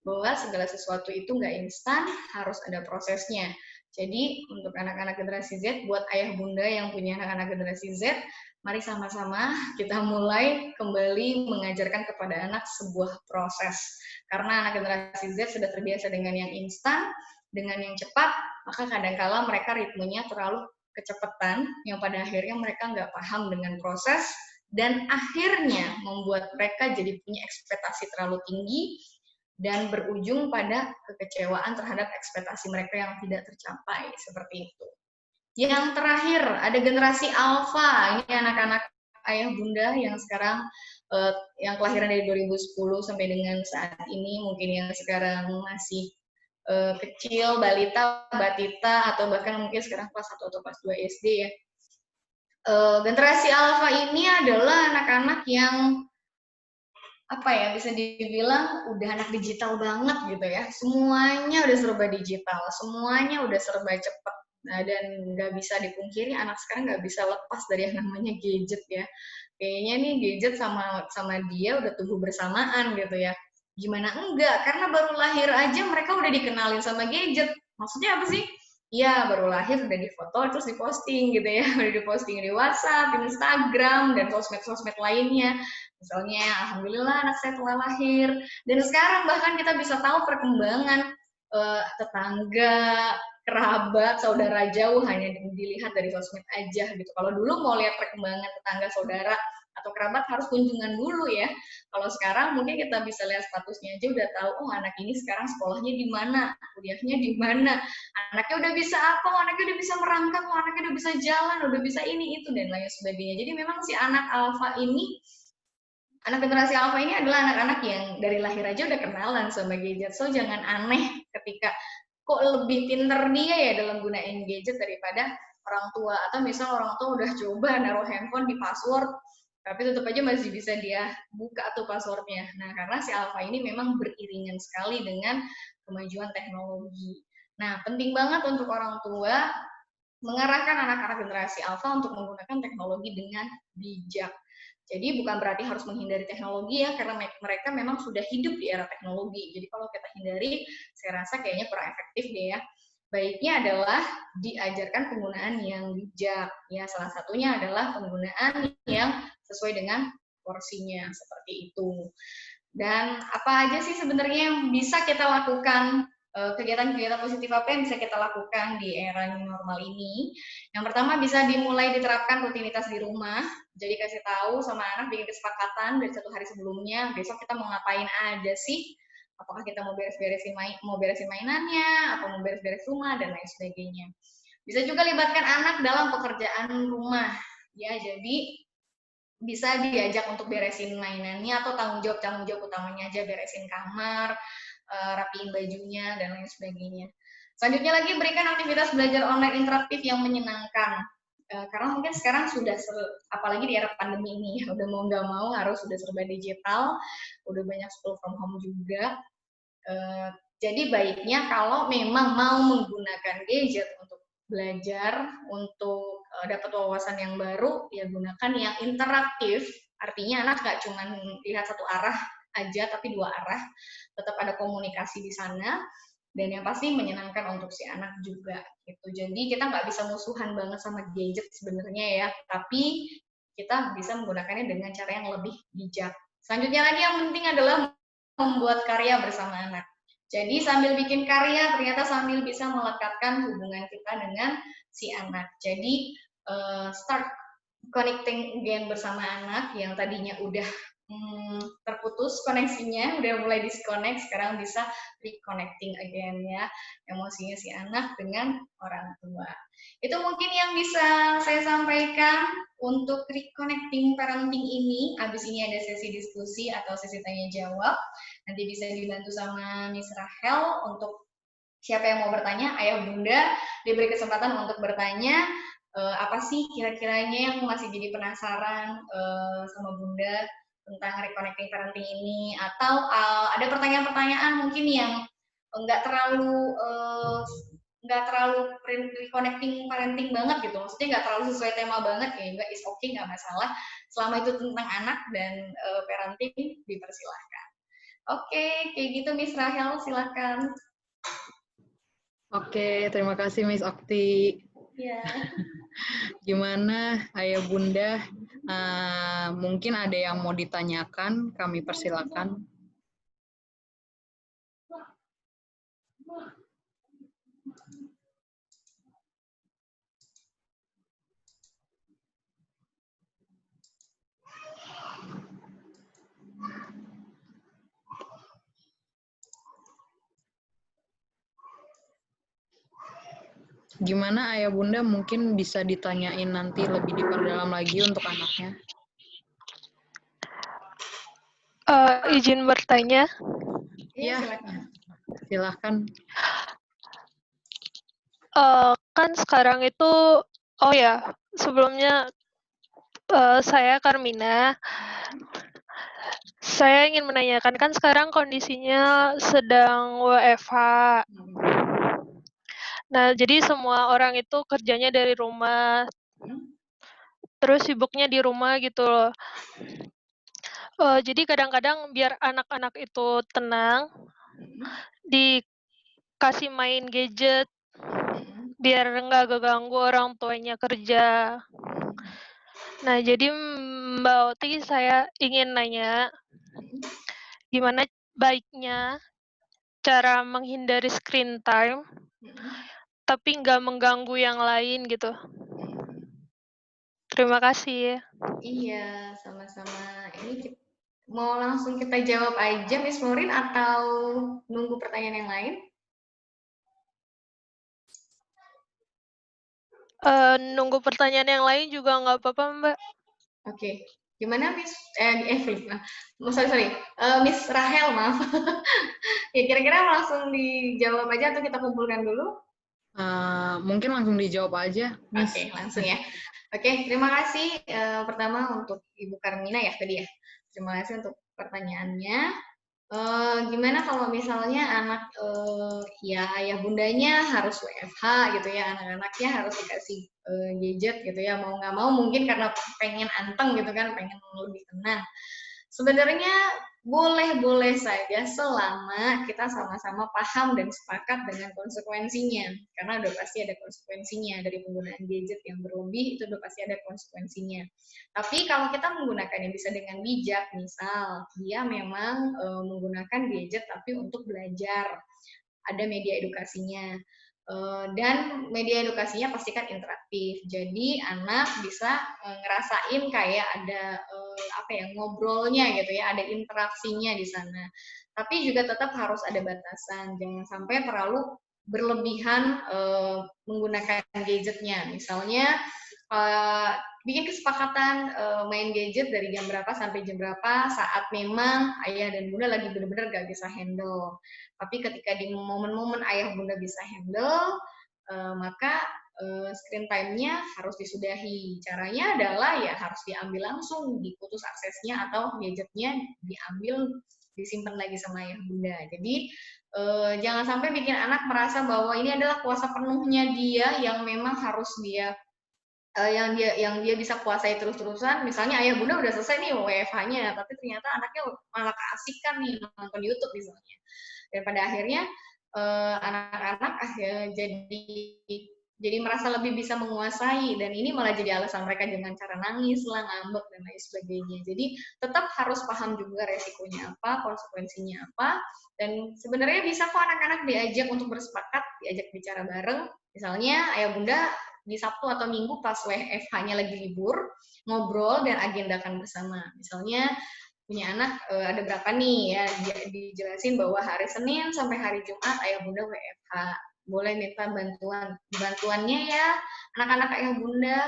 bahwa segala sesuatu itu nggak instan, harus ada prosesnya. Jadi untuk anak-anak generasi Z, buat ayah bunda yang punya anak-anak generasi Z, mari sama-sama kita mulai kembali mengajarkan kepada anak sebuah proses. Karena anak generasi Z sudah terbiasa dengan yang instan, dengan yang cepat, maka kadang-kala mereka ritmenya terlalu kecepatan, yang pada akhirnya mereka nggak paham dengan proses, dan akhirnya membuat mereka jadi punya ekspektasi terlalu tinggi, dan berujung pada kekecewaan terhadap ekspektasi mereka yang tidak tercapai, seperti itu. Yang terakhir, ada generasi alfa. Ini anak-anak ayah bunda yang sekarang yang kelahiran dari 2010 sampai dengan saat ini, mungkin yang sekarang masih kecil, balita, batita, atau bahkan mungkin sekarang kelas 1 atau kelas 2 SD ya. Generasi alfa ini adalah anak-anak yang apa ya, bisa dibilang udah anak digital banget gitu ya. Semuanya udah serba digital, semuanya udah serba cepat. Nah, dan nggak bisa dipungkiri anak sekarang nggak bisa lepas dari yang namanya gadget ya. Kayaknya nih gadget sama dia udah tumbuh bersamaan gitu ya. Gimana enggak? Karena baru lahir aja mereka udah dikenalin sama gadget. Maksudnya apa sih? Iya, baru lahir udah difoto terus diposting gitu ya. Udah diposting di WhatsApp, di Instagram, dan sosmed-sosmed lainnya. Misalnya, alhamdulillah anak saya telah lahir. Dan sekarang bahkan kita bisa tahu perkembangan tetangga, kerabat, saudara jauh hanya dilihat dari sosmed aja gitu. Kalau dulu mau lihat perkembangan tetangga, saudara, atau kerabat harus kunjungan dulu ya. Kalau sekarang mungkin kita bisa lihat statusnya aja udah tahu, oh anak ini sekarang sekolahnya di mana, kuliahnya di mana, anaknya udah bisa apa, oh, anaknya udah bisa merangkak, oh, anaknya udah bisa jalan, udah bisa ini, itu, dan lain sebagainya. Jadi memang si anak alfa ini, anak generasi alfa ini adalah anak-anak yang dari lahir aja udah kenalan sama gadget. So jangan aneh ketika kok lebih pinter dia ya dalam gunain gadget daripada orang tua. Atau misal orang tua udah coba naruh handphone di password, tapi tetap aja masih bisa dia buka tuh passwordnya. Nah, karena si alfa ini memang beriringan sekali dengan kemajuan teknologi. Nah, penting banget untuk orang tua mengarahkan anak-anak generasi alfa untuk menggunakan teknologi dengan bijak. Jadi bukan berarti harus menghindari teknologi ya, karena mereka memang sudah hidup di era teknologi. Jadi kalau kita hindari, saya rasa kayaknya kurang efektif deh ya. Baiknya adalah diajarkan penggunaan yang bijak. Ya, salah satunya adalah penggunaan yang sesuai dengan porsinya, seperti itu. Dan apa aja sih sebenarnya yang bisa kita lakukan kegiatan-kegiatan positif apa yang bisa kita lakukan di era new normal ini. Yang pertama bisa dimulai diterapkan rutinitas di rumah. Jadi kasih tahu sama anak, bikin kesepakatan dari 1 hari sebelumnya, besok kita mau ngapain aja sih? Apakah kita mau beresin mainannya, atau mau beres-beres rumah dan lain sebagainya. Bisa juga libatkan anak dalam pekerjaan rumah. Ya, jadi bisa diajak untuk beresin mainannya atau tanggung jawab utamanya aja beresin kamar, rapiin bajunya dan lain sebagainya. Selanjutnya lagi berikan aktivitas belajar online interaktif yang menyenangkan. Karena mungkin sekarang sudah apalagi di era pandemi ini ya, udah mau nggak mau harus sudah serba digital, udah banyak school from home juga. Jadi baiknya kalau memang mau menggunakan gadget untuk belajar, untuk dapat wawasan yang baru, ya gunakan yang interaktif. Artinya anak nggak cuma lihat satu arah aja, tapi 2 arah. Tetap ada komunikasi di sana, dan yang pasti menyenangkan untuk si anak juga. Gitu. Jadi kita nggak bisa musuhan banget sama gadget sebenarnya ya, tapi kita bisa menggunakannya dengan cara yang lebih bijak. Selanjutnya lagi yang penting adalah membuat karya bersama anak. Jadi sambil bikin karya, ternyata sambil bisa melekatkan hubungan kita dengan si anak. Jadi start connecting again bersama anak yang tadinya udah terputus koneksinya, udah mulai disconnect, sekarang bisa reconnecting again ya, emosinya si anak dengan orang tua. Itu mungkin yang bisa saya sampaikan untuk reconnecting parenting ini. Habis ini ada sesi diskusi atau sesi tanya jawab. Nanti bisa dibantu sama Miss Rahel untuk siapa yang mau bertanya, ayah bunda diberi kesempatan untuk bertanya apa sih kira-kiranya yang masih jadi penasaran sama bunda tentang reconnecting parenting ini, atau ada pertanyaan-pertanyaan mungkin yang nggak terlalu reconnecting parenting banget gitu, maksudnya nggak terlalu sesuai tema banget ya, nggak, is okay, nggak masalah, selama itu tentang anak dan parenting dipersilahkan. Oke, kayak gitu Miss Rahel, silakan. Oke, terima kasih Miss Okti. Ya. Gimana Ayah Bunda? Mungkin ada yang mau ditanyakan, kami persilakan. Gimana Ayah Bunda, mungkin bisa ditanyain nanti lebih diperdalam lagi untuk anaknya. Izin bertanya. Iya, silakan. Kan sekarang itu, oh ya, sebelumnya saya Carmina. Saya ingin menanyakan, kan sekarang kondisinya sedang WFH. Nah, jadi semua orang itu kerjanya dari rumah, terus sibuknya di rumah gitu loh. Jadi kadang-kadang biar anak-anak itu tenang, dikasih main gadget, biar nggak keganggu orang tuanya kerja. Nah, jadi Mbak Oti, saya ingin nanya, gimana baiknya cara menghindari screen time, tapi nggak mengganggu yang lain gitu. Terima kasih. Iya, sama-sama. Ini mau langsung kita jawab aja, Miss Maureen, atau nunggu pertanyaan yang lain? Nunggu pertanyaan yang lain juga nggak apa-apa, Mbak. Oke. Gimana, Miss? Sorry. Miss Rahel, maaf. Ya, kira-kira langsung dijawab aja atau kita kumpulkan dulu? Mungkin langsung dijawab aja, Miss. Oke, langsung ya. Oke, terima kasih pertama untuk Ibu Carmina ya tadi ya. Terima kasih untuk pertanyaannya. Gimana kalau misalnya anak ya ayah bundanya harus WFH gitu ya, anak-anaknya harus dikasih gadget gitu ya, mau nggak mau mungkin karena pengen anteng gitu kan, pengen lebih tenang. Sebenarnya boleh-boleh saja selama kita sama-sama paham dan sepakat dengan konsekuensinya. Karena udah pasti ada konsekuensinya dari penggunaan gadget yang berlebih, itu udah pasti ada konsekuensinya. Tapi kalau kita menggunakannya bisa dengan bijak, misal dia memang menggunakan gadget tapi untuk belajar, ada media edukasinya. Dan media edukasinya pastikan interaktif. Jadi anak bisa ngerasain kayak ada apa ya, ngobrolnya gitu ya, ada interaksinya di sana. Tapi juga tetap harus ada batasan, jangan sampai terlalu berlebihan menggunakan gadgetnya. Misalnya bikin kesepakatan main gadget dari jam berapa sampai jam berapa saat memang ayah dan bunda lagi benar-benar gak bisa handle. Tapi ketika di momen-momen ayah bunda bisa handle, maka screen time-nya harus disudahi. Caranya adalah ya harus diambil langsung, diputus aksesnya atau gadgetnya diambil, disimpan lagi sama ayah bunda. Jadi jangan sampai bikin anak merasa bahwa ini adalah kuasa penuhnya dia yang memang harus dia yang dia bisa kuasai terus-terusan. Misalnya ayah bunda udah selesai nih WFH-nya, tapi ternyata anaknya malah keasikan nih nonton YouTube misalnya. Dan pada akhirnya anak-anak jadi merasa lebih bisa menguasai, dan ini malah jadi alasan mereka dengan cara nangis lah, ngambek dan lain sebagainya. Jadi tetap harus paham juga resikonya apa, konsekuensinya apa, dan sebenarnya bisa kok anak-anak diajak untuk bersepakat, diajak bicara bareng. Misalnya ayah bunda di Sabtu atau Minggu pas WFH-nya lagi libur, ngobrol dan agendakan bersama. Misalnya punya anak ada berapa nih ya, dijelasin bahwa hari Senin sampai hari Jumat ayah bunda WFH, boleh minta bantuannya ya anak-anak ayah bunda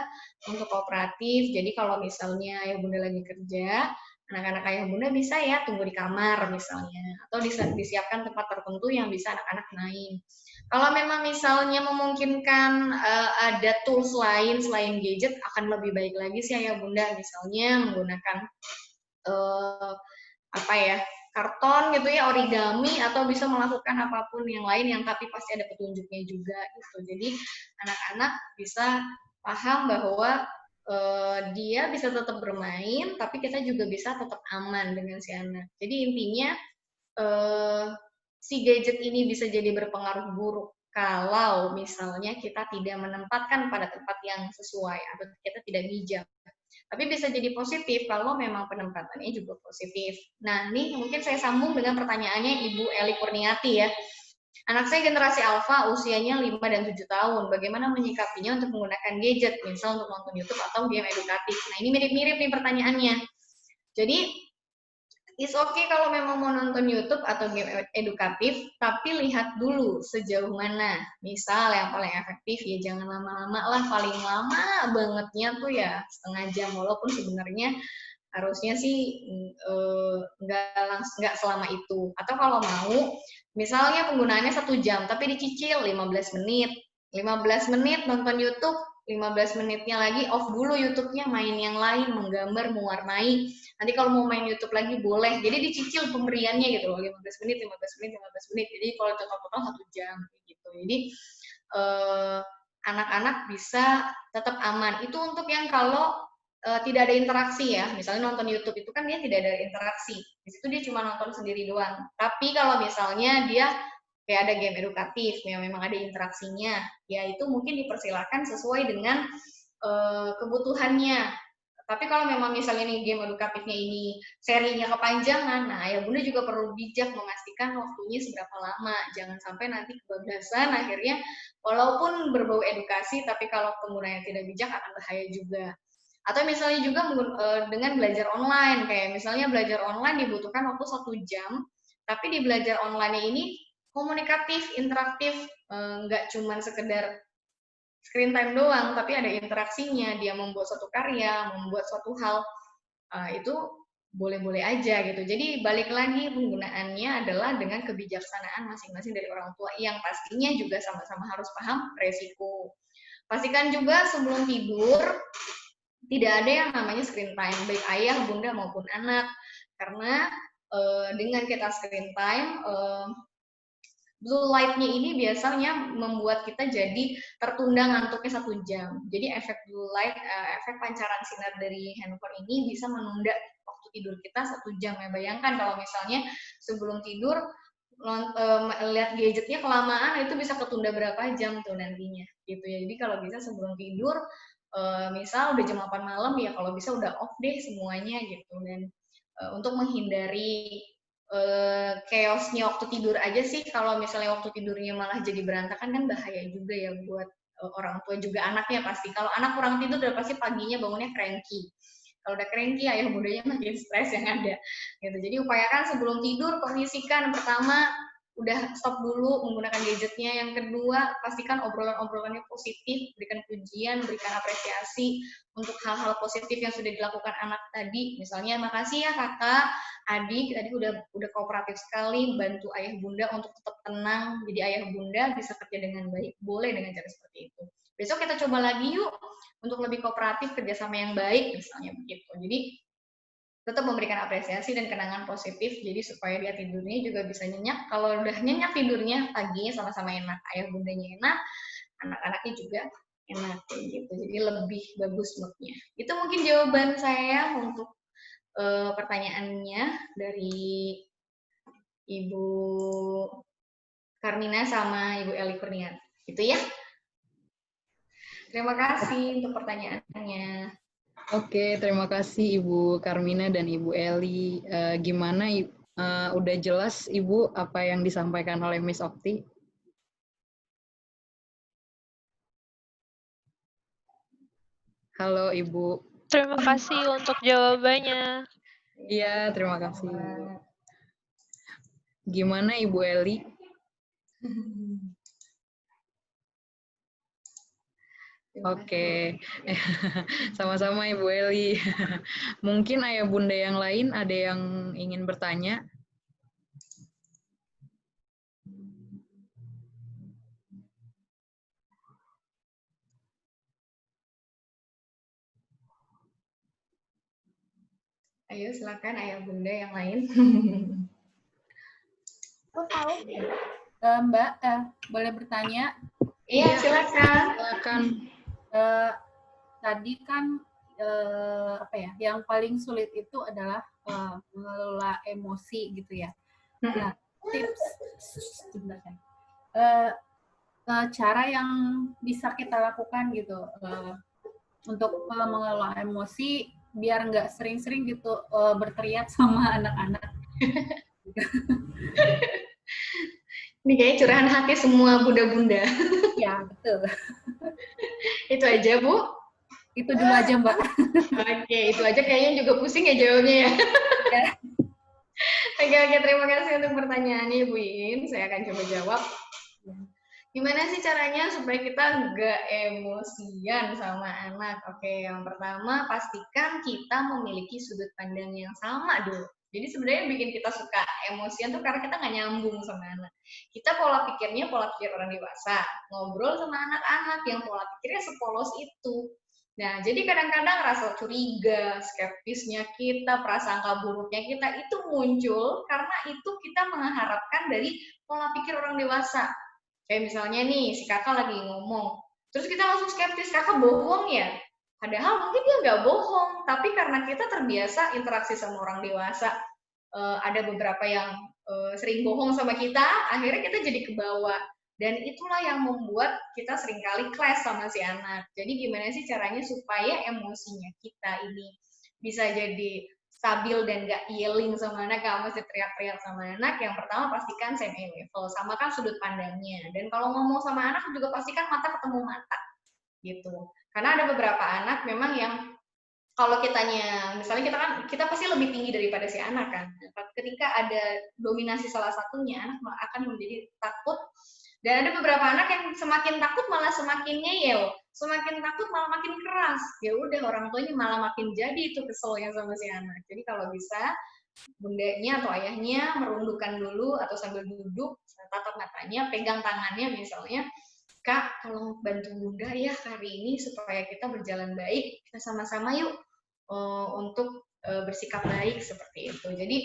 untuk kooperatif. Jadi kalau misalnya ayah bunda lagi kerja, anak-anak ayah bunda bisa ya tunggu di kamar misalnya, atau disiapkan tempat tertentu yang bisa anak-anak main. Kalau memang misalnya memungkinkan ada tools lain selain gadget, akan lebih baik lagi sih ayah bunda, misalnya menggunakan apa ya, karton gitu ya, origami, atau bisa melakukan apapun yang lain yang tapi pasti ada petunjuknya juga gitu. Jadi anak-anak bisa paham bahwa dia bisa tetap bermain, tapi kita juga bisa tetap aman dengan si anak. Jadi intinya si gadget ini bisa jadi berpengaruh buruk kalau misalnya kita tidak menempatkan pada tempat yang sesuai atau kita tidak bijak. Tapi bisa jadi positif kalau memang penempatannya juga positif. Nah, nih mungkin saya sambung dengan pertanyaannya Ibu Eli Kurniati ya. Anak saya generasi alfa, usianya 5 dan 7 tahun. Bagaimana menyikapinya untuk menggunakan gadget, misal untuk nonton YouTube atau game edukatif? Nah, ini mirip-mirip nih pertanyaannya. Jadi, it's okay kalau memang mau nonton YouTube atau game edukatif, tapi lihat dulu sejauh mana. Misal yang paling efektif ya jangan lama-lama lah, paling lama bangetnya tuh ya setengah jam, walaupun sebenarnya harusnya sih nggak selama itu. Atau kalau mau, misalnya penggunaannya 1 jam, tapi dicicil 15 menit. 15 menit nonton YouTube, 15 menitnya lagi off dulu YouTube-nya, main yang lain, menggambar, mewarnai. Nanti kalau mau main YouTube lagi boleh. Jadi dicicil pemberiannya gitu loh, 15 menit, 15 menit, 15 menit. Jadi kalau total 1 jam gitu. Jadi anak-anak bisa tetap aman. Itu untuk yang kalau tidak ada interaksi ya. Misalnya nonton YouTube itu kan dia tidak ada interaksi. Di situ dia cuma nonton sendiri doang. Tapi kalau misalnya dia kayak ada game edukatif yang memang ada interaksinya, ya itu mungkin dipersilakan sesuai dengan kebutuhannya. Tapi kalau memang misalnya nih game edukatifnya ini serinya kepanjangan, nah ayah bunda juga perlu bijak memastikan waktunya seberapa lama. Jangan sampai nanti kebablasan akhirnya walaupun berbau edukasi, tapi kalau penggunanya tidak bijak akan bahaya juga. Atau misalnya juga dengan belajar online, kayak misalnya belajar online dibutuhkan waktu 1 jam, tapi di belajar online ini komunikatif, interaktif, nggak cuma sekedar screen time doang, tapi ada interaksinya, dia membuat suatu karya, membuat suatu hal, itu boleh-boleh aja gitu. Jadi balik lagi penggunaannya adalah dengan kebijaksanaan masing-masing dari orang tua yang pastinya juga sama-sama harus paham resiko. Pastikan juga sebelum tidur tidak ada yang namanya screen time, baik ayah, bunda maupun anak, karena dengan kita screen time, blue light-nya ini biasanya membuat kita jadi tertunda ngantuknya 1 jam. Jadi efek blue light, efek pancaran sinar dari handphone ini bisa menunda waktu tidur kita 1 jam. Ya, bayangkan kalau misalnya sebelum tidur lihat gadgetnya kelamaan, itu bisa ketunda berapa jam tuh nantinya. Gitu ya. Jadi kalau bisa sebelum tidur, misal udah jam 8 malam ya kalau bisa udah off deh semuanya gitu. Dan untuk menghindari chaosnya waktu tidur aja sih. Kalau misalnya waktu tidurnya malah jadi berantakan kan bahaya juga ya buat orang tua juga anaknya pasti. Kalau anak kurang tidur udah pasti paginya bangunnya cranky. Kalau udah cranky, ayah bundanya makin stres yang ada. Gitu. Jadi upayakan sebelum tidur, kondisikan pertama udah stop dulu menggunakan gadgetnya. Yang kedua, pastikan obrolan-obrolannya positif, berikan pujian, berikan apresiasi untuk hal-hal positif yang sudah dilakukan anak tadi. Misalnya, makasih ya kakak, adik, tadi udah kooperatif sekali, bantu ayah bunda untuk tetap tenang. Jadi ayah bunda bisa kerja dengan baik, boleh dengan cara seperti itu. Besok kita coba lagi yuk untuk lebih kooperatif, kerjasama yang baik, misalnya begitu. Jadi tetap memberikan apresiasi dan kenangan positif, jadi supaya dia tidurnya juga bisa nyenyak. Kalau udah nyenyak tidurnya, paginya sama-sama enak, ayah bundanya enak, anak-anaknya juga enak, gitu. Jadi lebih bagus moodnya. Itu mungkin jawaban saya untuk pertanyaannya dari Ibu Karmina sama Ibu Eli Kurnia. Itu ya. Terima kasih untuk pertanyaannya. Oke, terima kasih Ibu Karmina dan Ibu Eli. Gimana, udah jelas Ibu apa yang disampaikan oleh Miss Okti? Halo Ibu. Terima kasih untuk jawabannya. Iya, terima kasih. Gimana Ibu Eli? Oke, sama-sama Ibu Eli. Mungkin ayah bunda yang lain ada yang ingin bertanya? Ayo silakan ayah bunda yang lain. Aku tahu, Mbak, boleh bertanya? Iya, silakan. Silakan. Tadi kan apa ya? Yang paling sulit itu adalah mengelola emosi gitu ya. Nah, tips sebenarnya cara yang bisa kita lakukan gitu untuk mengelola emosi biar nggak sering-sering gitu berteriak sama anak-anak. Ini kayaknya curahan hati semua bunda-bunda. Ya, betul. Itu aja, Bu? Itu dulu aja, Mbak. Oke, itu aja kayaknya juga pusing ya jawabnya ya. Oke, terima kasih untuk pertanyaannya, Bu In. Saya akan coba jawab. Gimana sih caranya supaya kita nggak emosian sama anak? Oke, yang pertama pastikan kita memiliki sudut pandang yang sama dulu. Jadi sebenarnya yang bikin kita suka emosian tuh karena kita nggak nyambung sama anak. Kita pola pikirnya pola pikir orang dewasa, ngobrol sama anak-anak yang pola pikirnya sepolos itu. Nah, jadi kadang-kadang rasa curiga, skeptisnya kita, prasangka buruknya kita itu muncul karena itu kita mengharapkan dari pola pikir orang dewasa. Kayak misalnya nih, si kakak lagi ngomong, terus kita langsung skeptis, kakak bohong ya? Padahal mungkin dia nggak bohong, tapi karena kita terbiasa interaksi sama orang dewasa, ada beberapa yang sering bohong sama kita, akhirnya kita jadi kebawa. Dan itulah yang membuat kita seringkali clash sama si anak. Jadi gimana sih caranya supaya emosinya kita ini bisa jadi stabil dan gak yelling sama anak, gak mesti teriak-teriak sama anak. Yang pertama pastikan same level, samakan sudut pandangnya. Dan kalau ngomong sama anak juga pastikan mata ketemu mata, gitu. Karena ada beberapa anak memang yang kalau kitanya, misalnya kita pasti lebih tinggi daripada si anak kan. Ketika ada dominasi salah satunya, anak akan menjadi takut. Dan ada beberapa anak yang semakin takut malah semakin ngeyel, semakin takut malah makin keras. Ya udah orang tuanya malah makin jadi itu keselnya sama si anak. Jadi kalau bisa bundanya atau ayahnya merundukkan dulu atau sambil duduk, tatap matanya, pegang tangannya misalnya, Kak, tolong bantu bunda ya hari ini supaya kita berjalan baik, kita sama-sama yuk untuk bersikap baik seperti itu. Jadi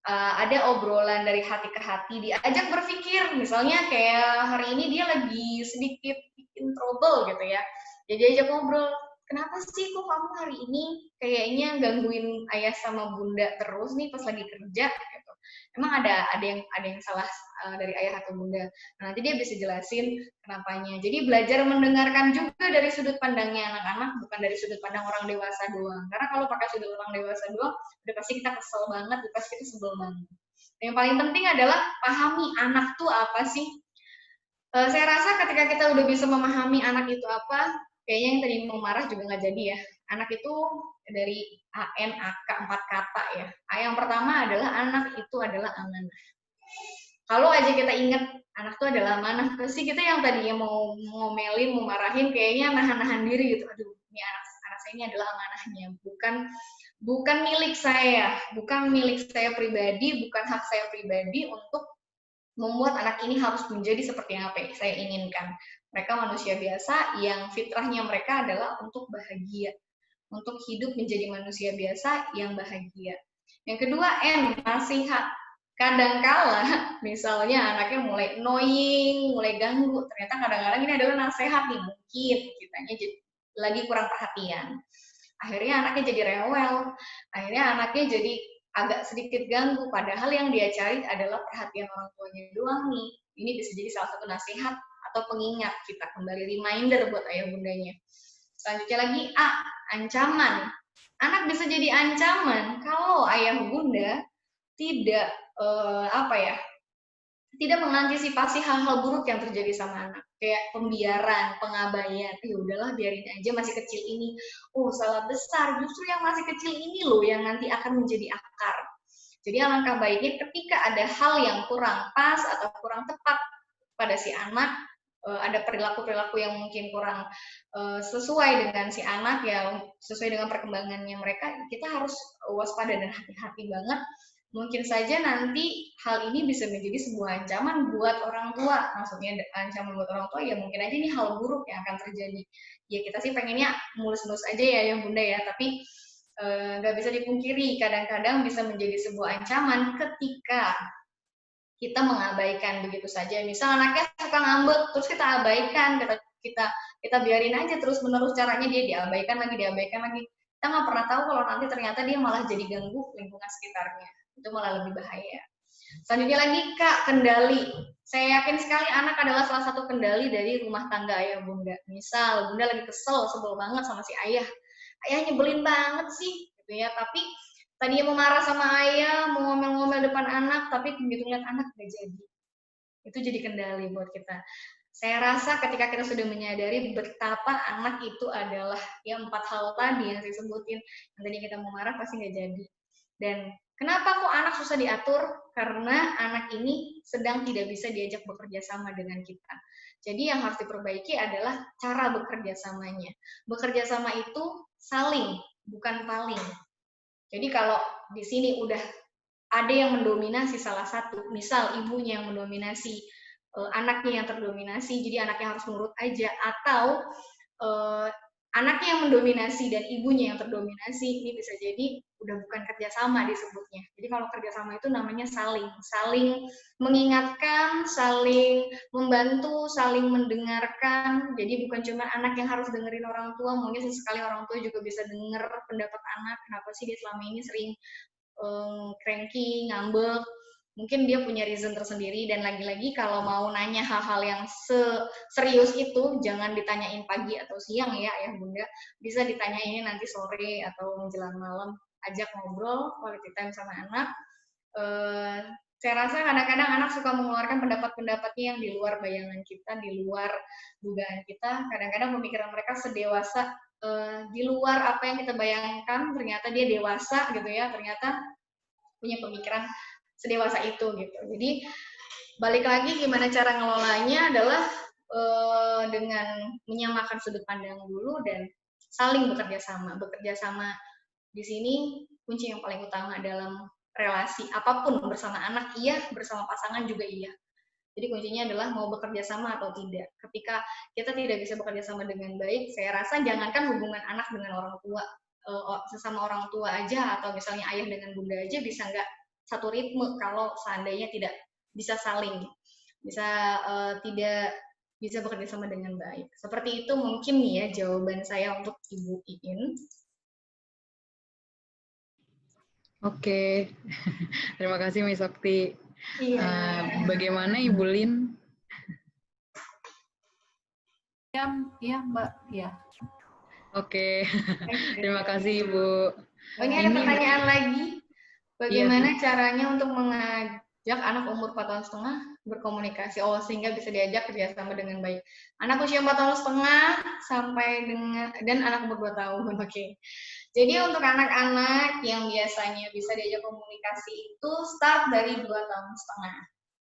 ada obrolan dari hati ke hati, diajak berpikir, misalnya kayak hari ini dia lagi sedikit bikin trouble gitu ya, jadi diajak ngobrol, kenapa sih kok kamu hari ini kayaknya gangguin ayah sama bunda terus nih pas lagi kerja gitu. Emang ada yang salah dari ayah atau bunda? Nah, nanti dia bisa jelasin kenapanya. Jadi belajar mendengarkan juga dari sudut pandangnya anak-anak, bukan dari sudut pandang orang dewasa doang. Karena kalau pakai sudut orang dewasa doang, udah pasti kita kesel banget, udah pasti kita sebel banget. Yang paling penting adalah pahami anak tuh apa sih. Saya rasa ketika kita udah bisa memahami anak itu apa, kayaknya yang tadi mau marah juga nggak jadi ya. Anak itu dari AN, AK, 4 kata ya. Yang pertama adalah anak itu adalah amanah. Kalau aja kita ingat anak itu adalah amanah, pasti kita yang tadinya mau ngomelin, mau marahin, kayaknya nahan-nahan diri gitu. Aduh, ini anak saya ini adalah amanahnya, bukan milik saya, bukan milik saya pribadi, bukan hak saya pribadi untuk membuat anak ini harus menjadi seperti yang apa yang saya inginkan. Mereka manusia biasa yang fitrahnya mereka adalah untuk bahagia, untuk hidup menjadi manusia biasa yang bahagia. Yang kedua, nasihat. Kadangkala, misalnya anaknya mulai annoying, mulai ganggu, ternyata kadang-kadang ini adalah nasihat nih, mungkin kitanya lagi kurang perhatian. Akhirnya anaknya jadi rewel, akhirnya anaknya jadi agak sedikit ganggu, padahal yang dia cari adalah perhatian orang tuanya doang nih. Ini bisa jadi salah satu nasihat atau pengingat kita, kembali reminder buat ayah bundanya. Selanjutnya lagi, ancaman. Anak bisa jadi ancaman kalau ayah bunda tidak tidak mengantisipasi hal-hal buruk yang terjadi sama anak, kayak pembiaran, pengabaian. Ya udahlah, biarin aja, masih kecil ini. Salah besar, justru yang masih kecil ini loh yang nanti akan menjadi akar. Jadi alangkah baiknya ketika ada hal yang kurang pas atau kurang tepat pada si anak, ada perilaku-perilaku yang mungkin kurang sesuai dengan si anak, ya sesuai dengan perkembangannya mereka, kita harus waspada dan hati-hati banget. Mungkin saja nanti hal ini bisa menjadi sebuah ancaman buat orang tua. Maksudnya ancaman buat orang tua, ya mungkin aja ini hal buruk yang akan terjadi. Ya kita sih pengennya mulus-mulus aja ya yang bunda ya, tapi nggak bisa dipungkiri kadang-kadang bisa menjadi sebuah ancaman ketika kita mengabaikan begitu saja. Misal anaknya suka ngambek, terus kita abaikan, kita biarin aja terus-menerus, caranya dia diabaikan lagi. Kita nggak pernah tahu kalau nanti ternyata dia malah jadi ganggu lingkungan sekitarnya. Itu malah lebih bahaya. Selanjutnya lagi, Kak, kendali. Saya yakin sekali anak adalah salah satu kendali dari rumah tangga ayah bunda. Misal bunda lagi sebel banget sama si ayah. Ayah nyebelin banget sih, gitu ya. Tapi tadinya mau marah sama ayah, mau ngomel-ngomel depan anak, tapi begitu lihat anak gak jadi. Itu jadi kendali buat kita. Saya rasa ketika kita sudah menyadari betapa anak itu adalah ya 4 hal tadi yang saya sebutin, yang tadi kita mau marah pasti gak jadi. Dan kenapa kok anak susah diatur? Karena anak ini sedang tidak bisa diajak bekerja sama dengan kita. Jadi yang harus diperbaiki adalah cara bekerja samanya. Bekerja sama itu saling, bukan paling. Jadi kalau di sini udah ada yang mendominasi salah satu, misal ibunya yang mendominasi, anaknya yang terdominasi, jadi anaknya harus nurut aja, atau anaknya yang mendominasi dan ibunya yang terdominasi, ini bisa jadi udah bukan kerjasama disebutnya. Jadi kalau kerjasama itu namanya saling mengingatkan, saling membantu, saling mendengarkan. Jadi bukan cuma anak yang harus dengerin orang tua, mungkin sesekali orang tua juga bisa denger pendapat anak, kenapa sih dia selama ini sering cranky, ngambek. Mungkin dia punya reason tersendiri, dan lagi-lagi kalau mau nanya hal-hal yang serius itu jangan ditanyain pagi atau siang ya ayah bunda, bisa ditanyain nanti sore atau menjelang malam, ajak ngobrol, quality time sama anak. Saya rasa kadang-kadang anak suka mengeluarkan pendapat-pendapatnya yang di luar bayangan kita, di luar dugaan kita. Kadang-kadang pemikiran mereka sedewasa di luar apa yang kita bayangkan, ternyata dia dewasa gitu ya, ternyata punya pemikiran sedewasa itu gitu. Jadi balik lagi gimana cara ngelolanya adalah dengan menyamakan sudut pandang dulu dan saling bekerja sama. Bekerja sama di sini kunci yang paling utama dalam relasi apapun, bersama anak iya, bersama pasangan juga iya. Jadi kuncinya adalah mau bekerja sama atau tidak. Ketika kita tidak bisa bekerja sama dengan baik, saya rasa jangankan hubungan anak dengan orang tua, sesama orang tua aja, atau misalnya ayah dengan bunda aja bisa nggak satu ritme kalau seandainya tidak bisa saling, tidak bisa bekerja sama dengan baik. Seperti itu mungkin nih ya jawaban saya untuk Ibu Iin. Oke, terima kasih Miss Okti. Iya. Bagaimana Ibu Lin? Iya Mbak, ya. Oke, terima kasih Ibu. Ini ada pertanyaan lagi. Bagaimana caranya untuk anak umur 4 tahun setengah berkomunikasi, sehingga bisa diajak kerjasama dengan baik. Anak usia 4 tahun setengah sampai dengan, dan anak umur 2 tahun, oke. Jadi untuk anak-anak yang biasanya bisa diajak komunikasi itu start dari 2 tahun setengah.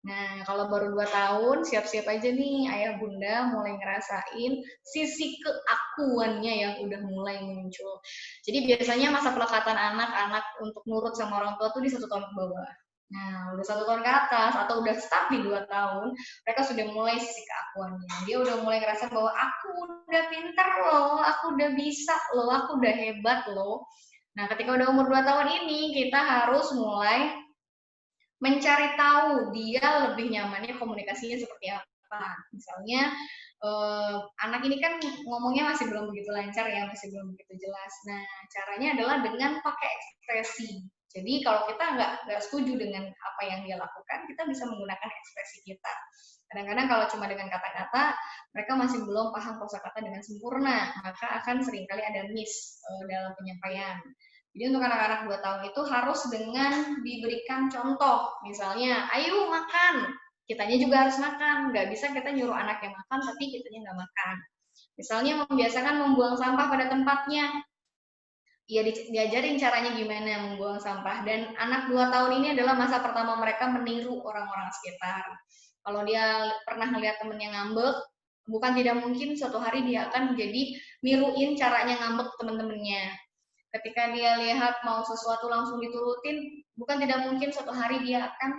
Nah, kalau baru 2 tahun, siap-siap aja nih ayah bunda mulai ngerasain sisi keakuannya yang udah mulai muncul. Jadi biasanya masa pelekatan anak-anak untuk nurut sama orang tua tuh di 1 tahun ke bawah. Nah, udah 1 tahun ke atas atau udah start di 2 tahun, mereka sudah mulai sisi keakuannya. Dia udah mulai ngerasa bahwa aku udah pintar loh, aku udah bisa loh, aku udah hebat loh. Nah, ketika udah umur 2 tahun ini, kita harus mulai mencari tahu dia lebih nyamannya komunikasinya seperti apa. Misalnya anak ini kan ngomongnya masih belum begitu lancar ya, masih belum begitu jelas. Nah, caranya adalah dengan pakai ekspresi. Jadi kalau kita nggak setuju dengan apa yang dia lakukan, kita bisa menggunakan ekspresi kita. Kadang-kadang kalau cuma dengan kata-kata, mereka masih belum paham kosakata dengan sempurna, maka akan seringkali ada miss dalam penyampaian. Jadi untuk anak-anak 2 tahun itu harus dengan diberikan contoh. Misalnya, ayo makan. Kitanya juga harus makan. Nggak bisa kita nyuruh anaknya makan, tapi kitanya nggak makan. Misalnya membiasakan membuang sampah pada tempatnya. Ya diajarin caranya gimana membuang sampah. Dan anak 2 tahun ini adalah masa pertama mereka meniru orang-orang sekitar. Kalau dia pernah melihat temennya ngambek, bukan tidak mungkin suatu hari dia akan menjadi niruin caranya ngambek teman-temannya. Ketika dia lihat mau sesuatu langsung diturutin, bukan tidak mungkin suatu hari dia akan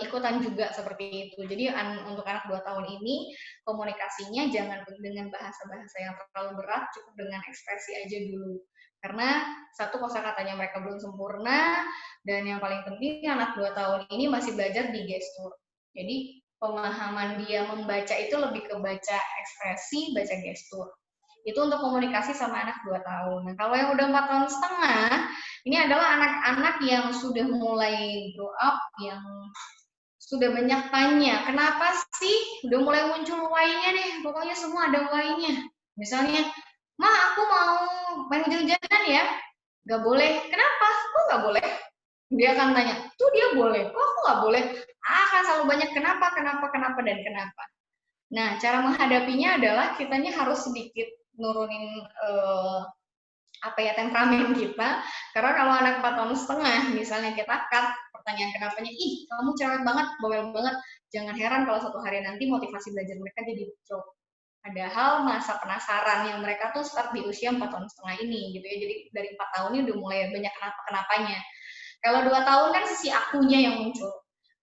ikutan juga seperti itu. Jadi untuk anak 2 tahun ini, komunikasinya jangan dengan bahasa-bahasa yang terlalu berat, cukup dengan ekspresi aja dulu. Karena satu, kosakatanya mereka belum sempurna, dan yang paling penting anak 2 tahun ini masih belajar di gestur. Jadi pemahaman dia membaca itu lebih ke baca ekspresi, baca gestur. Itu untuk komunikasi sama anak 2 tahun. Nah, kalau yang udah 4 tahun setengah, ini adalah anak-anak yang sudah mulai grow up, yang sudah banyak tanya, kenapa sih? Udah mulai muncul why-nya deh, pokoknya semua ada why-nya. Misalnya, Ma, aku mau main hujan-hujanan ya? Gak boleh. Kenapa? Kok gak boleh? Dia akan tanya, tuh dia boleh, kok aku gak boleh? Akan selalu banyak kenapa, dan kenapa. Nah, cara menghadapinya adalah kitanya harus sedikit nurunin temperamen kita, karena kalau anak 4 tahun setengah misalnya kita cut pertanyaan kenapanya, ih kamu cewek banget, bawel banget, jangan heran kalau suatu hari nanti motivasi belajar mereka jadi drop. Padahal masa penasaran yang mereka tuh start di usia 4 tahun setengah ini gitu ya, jadi dari 4 tahun ini udah mulai banyak kenapa-kenapanya. Kalau 2 tahun kan sisi akunya yang muncul.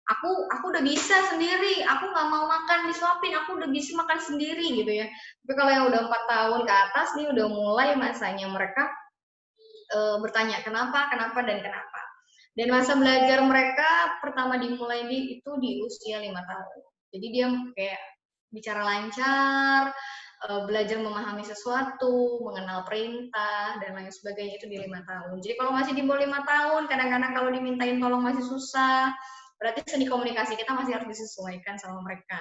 Aku udah bisa sendiri, aku nggak mau makan disuapin, aku udah bisa makan sendiri gitu ya. Tapi kalau yang udah 4 tahun ke atas nih udah mulai masanya mereka bertanya kenapa, dan kenapa. Dan masa belajar mereka pertama dimulai itu di usia 5 tahun. Jadi dia kayak bicara lancar, belajar memahami sesuatu, mengenal perintah, dan lain sebagainya itu di 5 tahun. Jadi kalau masih di bawah 5 tahun, kadang-kadang kalau dimintain tolong masih susah, berarti seni komunikasi kita masih harus disesuaikan sama mereka.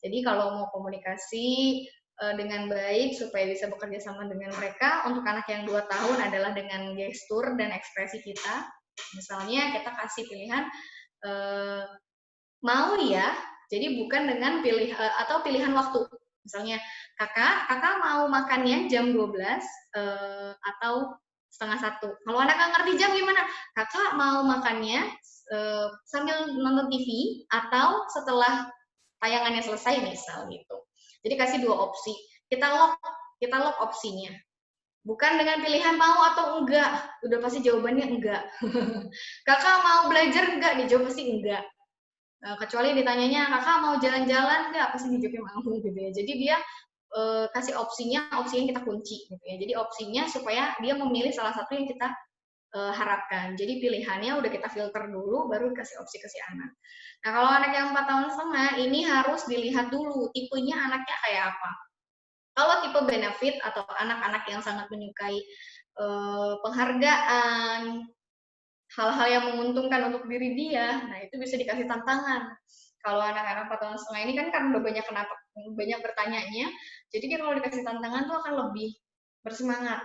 Jadi kalau mau komunikasi dengan baik supaya bisa bekerja sama dengan mereka, untuk anak yang 2 tahun adalah dengan gestur dan ekspresi kita. Misalnya kita kasih pilihan, mau ya, jadi bukan dengan pilihan waktu. Misalnya, kakak mau makannya jam 12 atau setengah 1. Kalau anak nggak ngerti jam gimana? Kakak mau makannya sambil nonton TV atau setelah tayangannya selesai misal gitu. Jadi kasih 2 opsi. Kita lock opsinya. Bukan dengan pilihan mau atau enggak. Udah pasti jawabannya enggak. Kakak mau belajar enggak? Dijawab pasti enggak. Kecuali ditanyanya, kakak mau jalan-jalan enggak? Pasti dijawabnya mau gitu ya. Jadi dia kasih opsinya yang kita kunci gitu ya. Jadi opsinya supaya dia memilih salah satu yang kita harapkan. Jadi pilihannya udah kita filter dulu, baru kasih opsi ke si anak. Nah, kalau anak yang 4 tahun setengah, ini harus dilihat dulu tipenya anaknya kayak apa. Kalau tipe benefit atau anak-anak yang sangat menyukai penghargaan, hal-hal yang menguntungkan untuk diri dia, nah itu bisa dikasih tantangan. Kalau anak-anak 4 tahun setengah ini kan karena udah banyak bertanyanya, jadi dia kalau dikasih tantangan tuh akan lebih bersemangat.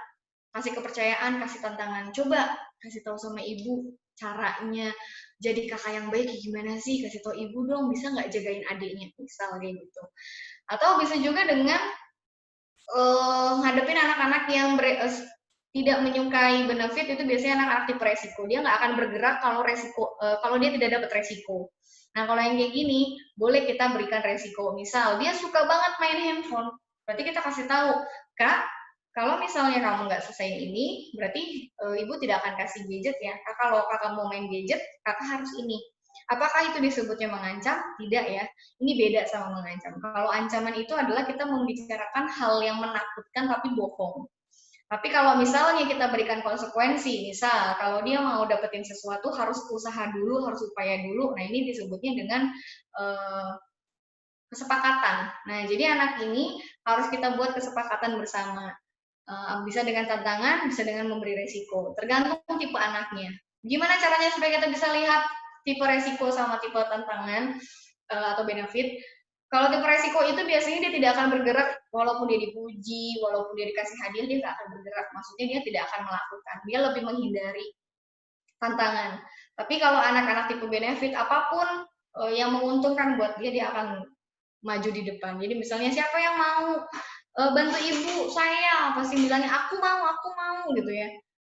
Kasih kepercayaan, kasih tantangan. Coba kasih tahu sama ibu caranya jadi kakak yang baik gimana sih, kasih tau ibu dong, bisa nggak jagain adiknya, misal kayak gitu. Atau bisa juga dengan ngadepin anak-anak yang tidak menyukai benefit, itu biasanya anak-anak tipe resiko. Dia nggak akan bergerak kalau dia tidak dapat resiko. Nah, kalau yang kayak gini, boleh kita berikan resiko. Misal, dia suka banget main handphone, berarti kita kasih tahu, Kak, kalau misalnya kamu nggak selesai ini, berarti ibu tidak akan kasih gadget ya. Kalau kakak mau main gadget, kakak harus ini. Apakah itu disebutnya mengancam? Tidak ya. Ini beda sama mengancam. Kalau ancaman itu adalah kita membicarakan hal yang menakutkan tapi bohong. Tapi kalau misalnya kita berikan konsekuensi, misal kalau dia mau dapetin sesuatu harus usaha dulu, harus upaya dulu. Nah, ini disebutnya dengan kesepakatan. Nah, jadi anak ini harus kita buat kesepakatan bersama. Bisa dengan tantangan, bisa dengan memberi resiko. Tergantung tipe anaknya. Gimana caranya supaya kita bisa lihat tipe resiko sama tipe tantangan atau benefit? Kalau tipe resiko itu biasanya dia tidak akan bergerak walaupun dia dipuji, walaupun dia dikasih hadiah, dia nggak akan bergerak. Maksudnya dia tidak akan melakukan. Dia lebih menghindari tantangan. Tapi kalau anak-anak tipe benefit, apapun yang menguntungkan buat dia akan maju di depan. Jadi misalnya siapa yang mau bantu ibu saya, pasti bilangnya aku mau gitu ya.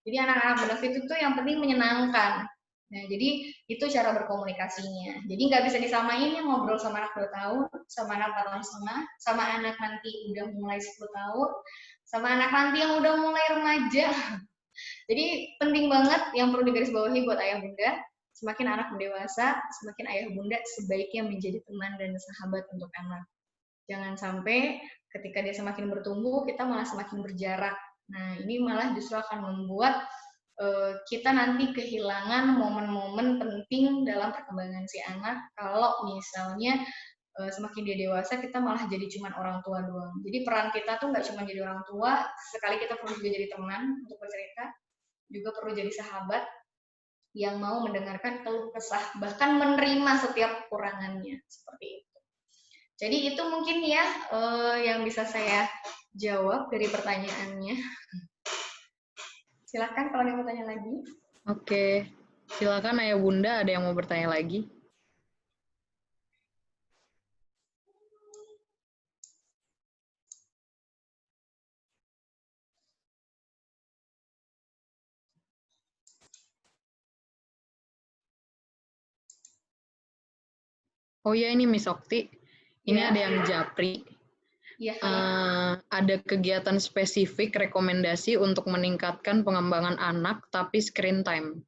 Jadi anak-anak benefit itu yang penting menyenangkan. Nah, jadi itu cara berkomunikasinya. Jadi nggak bisa disamain yang ngobrol sama anak 2 tahun, sama anak 4 tahun setengah, sama anak nanti udah mulai 10 tahun, sama anak nanti yang udah mulai remaja. Jadi penting banget yang perlu digarisbawahi buat ayah bunda, semakin anak dewasa, semakin ayah bunda sebaiknya menjadi teman dan sahabat untuk anak. Jangan sampai ketika dia semakin bertumbuh, kita malah semakin berjarak. Nah, ini malah justru akan membuat kita nanti kehilangan momen-momen penting dalam perkembangan si anak kalau misalnya semakin dia dewasa kita malah jadi cuman orang tua doang. Jadi peran kita tuh nggak cuma jadi orang tua, sekali kita perlu juga jadi teman untuk bercerita, juga perlu jadi sahabat yang mau mendengarkan keluh kesah, bahkan menerima setiap kekurangannya, seperti itu. Jadi itu mungkin ya yang bisa saya jawab dari pertanyaannya. Silakan kalau ada yang mau tanya lagi. Oke, silakan ayah bunda, ada yang mau bertanya lagi? Oh ya, ini Miss Okti. Ini ada yang japri. Ya, ada kegiatan spesifik rekomendasi untuk meningkatkan pengembangan anak tapi screen time.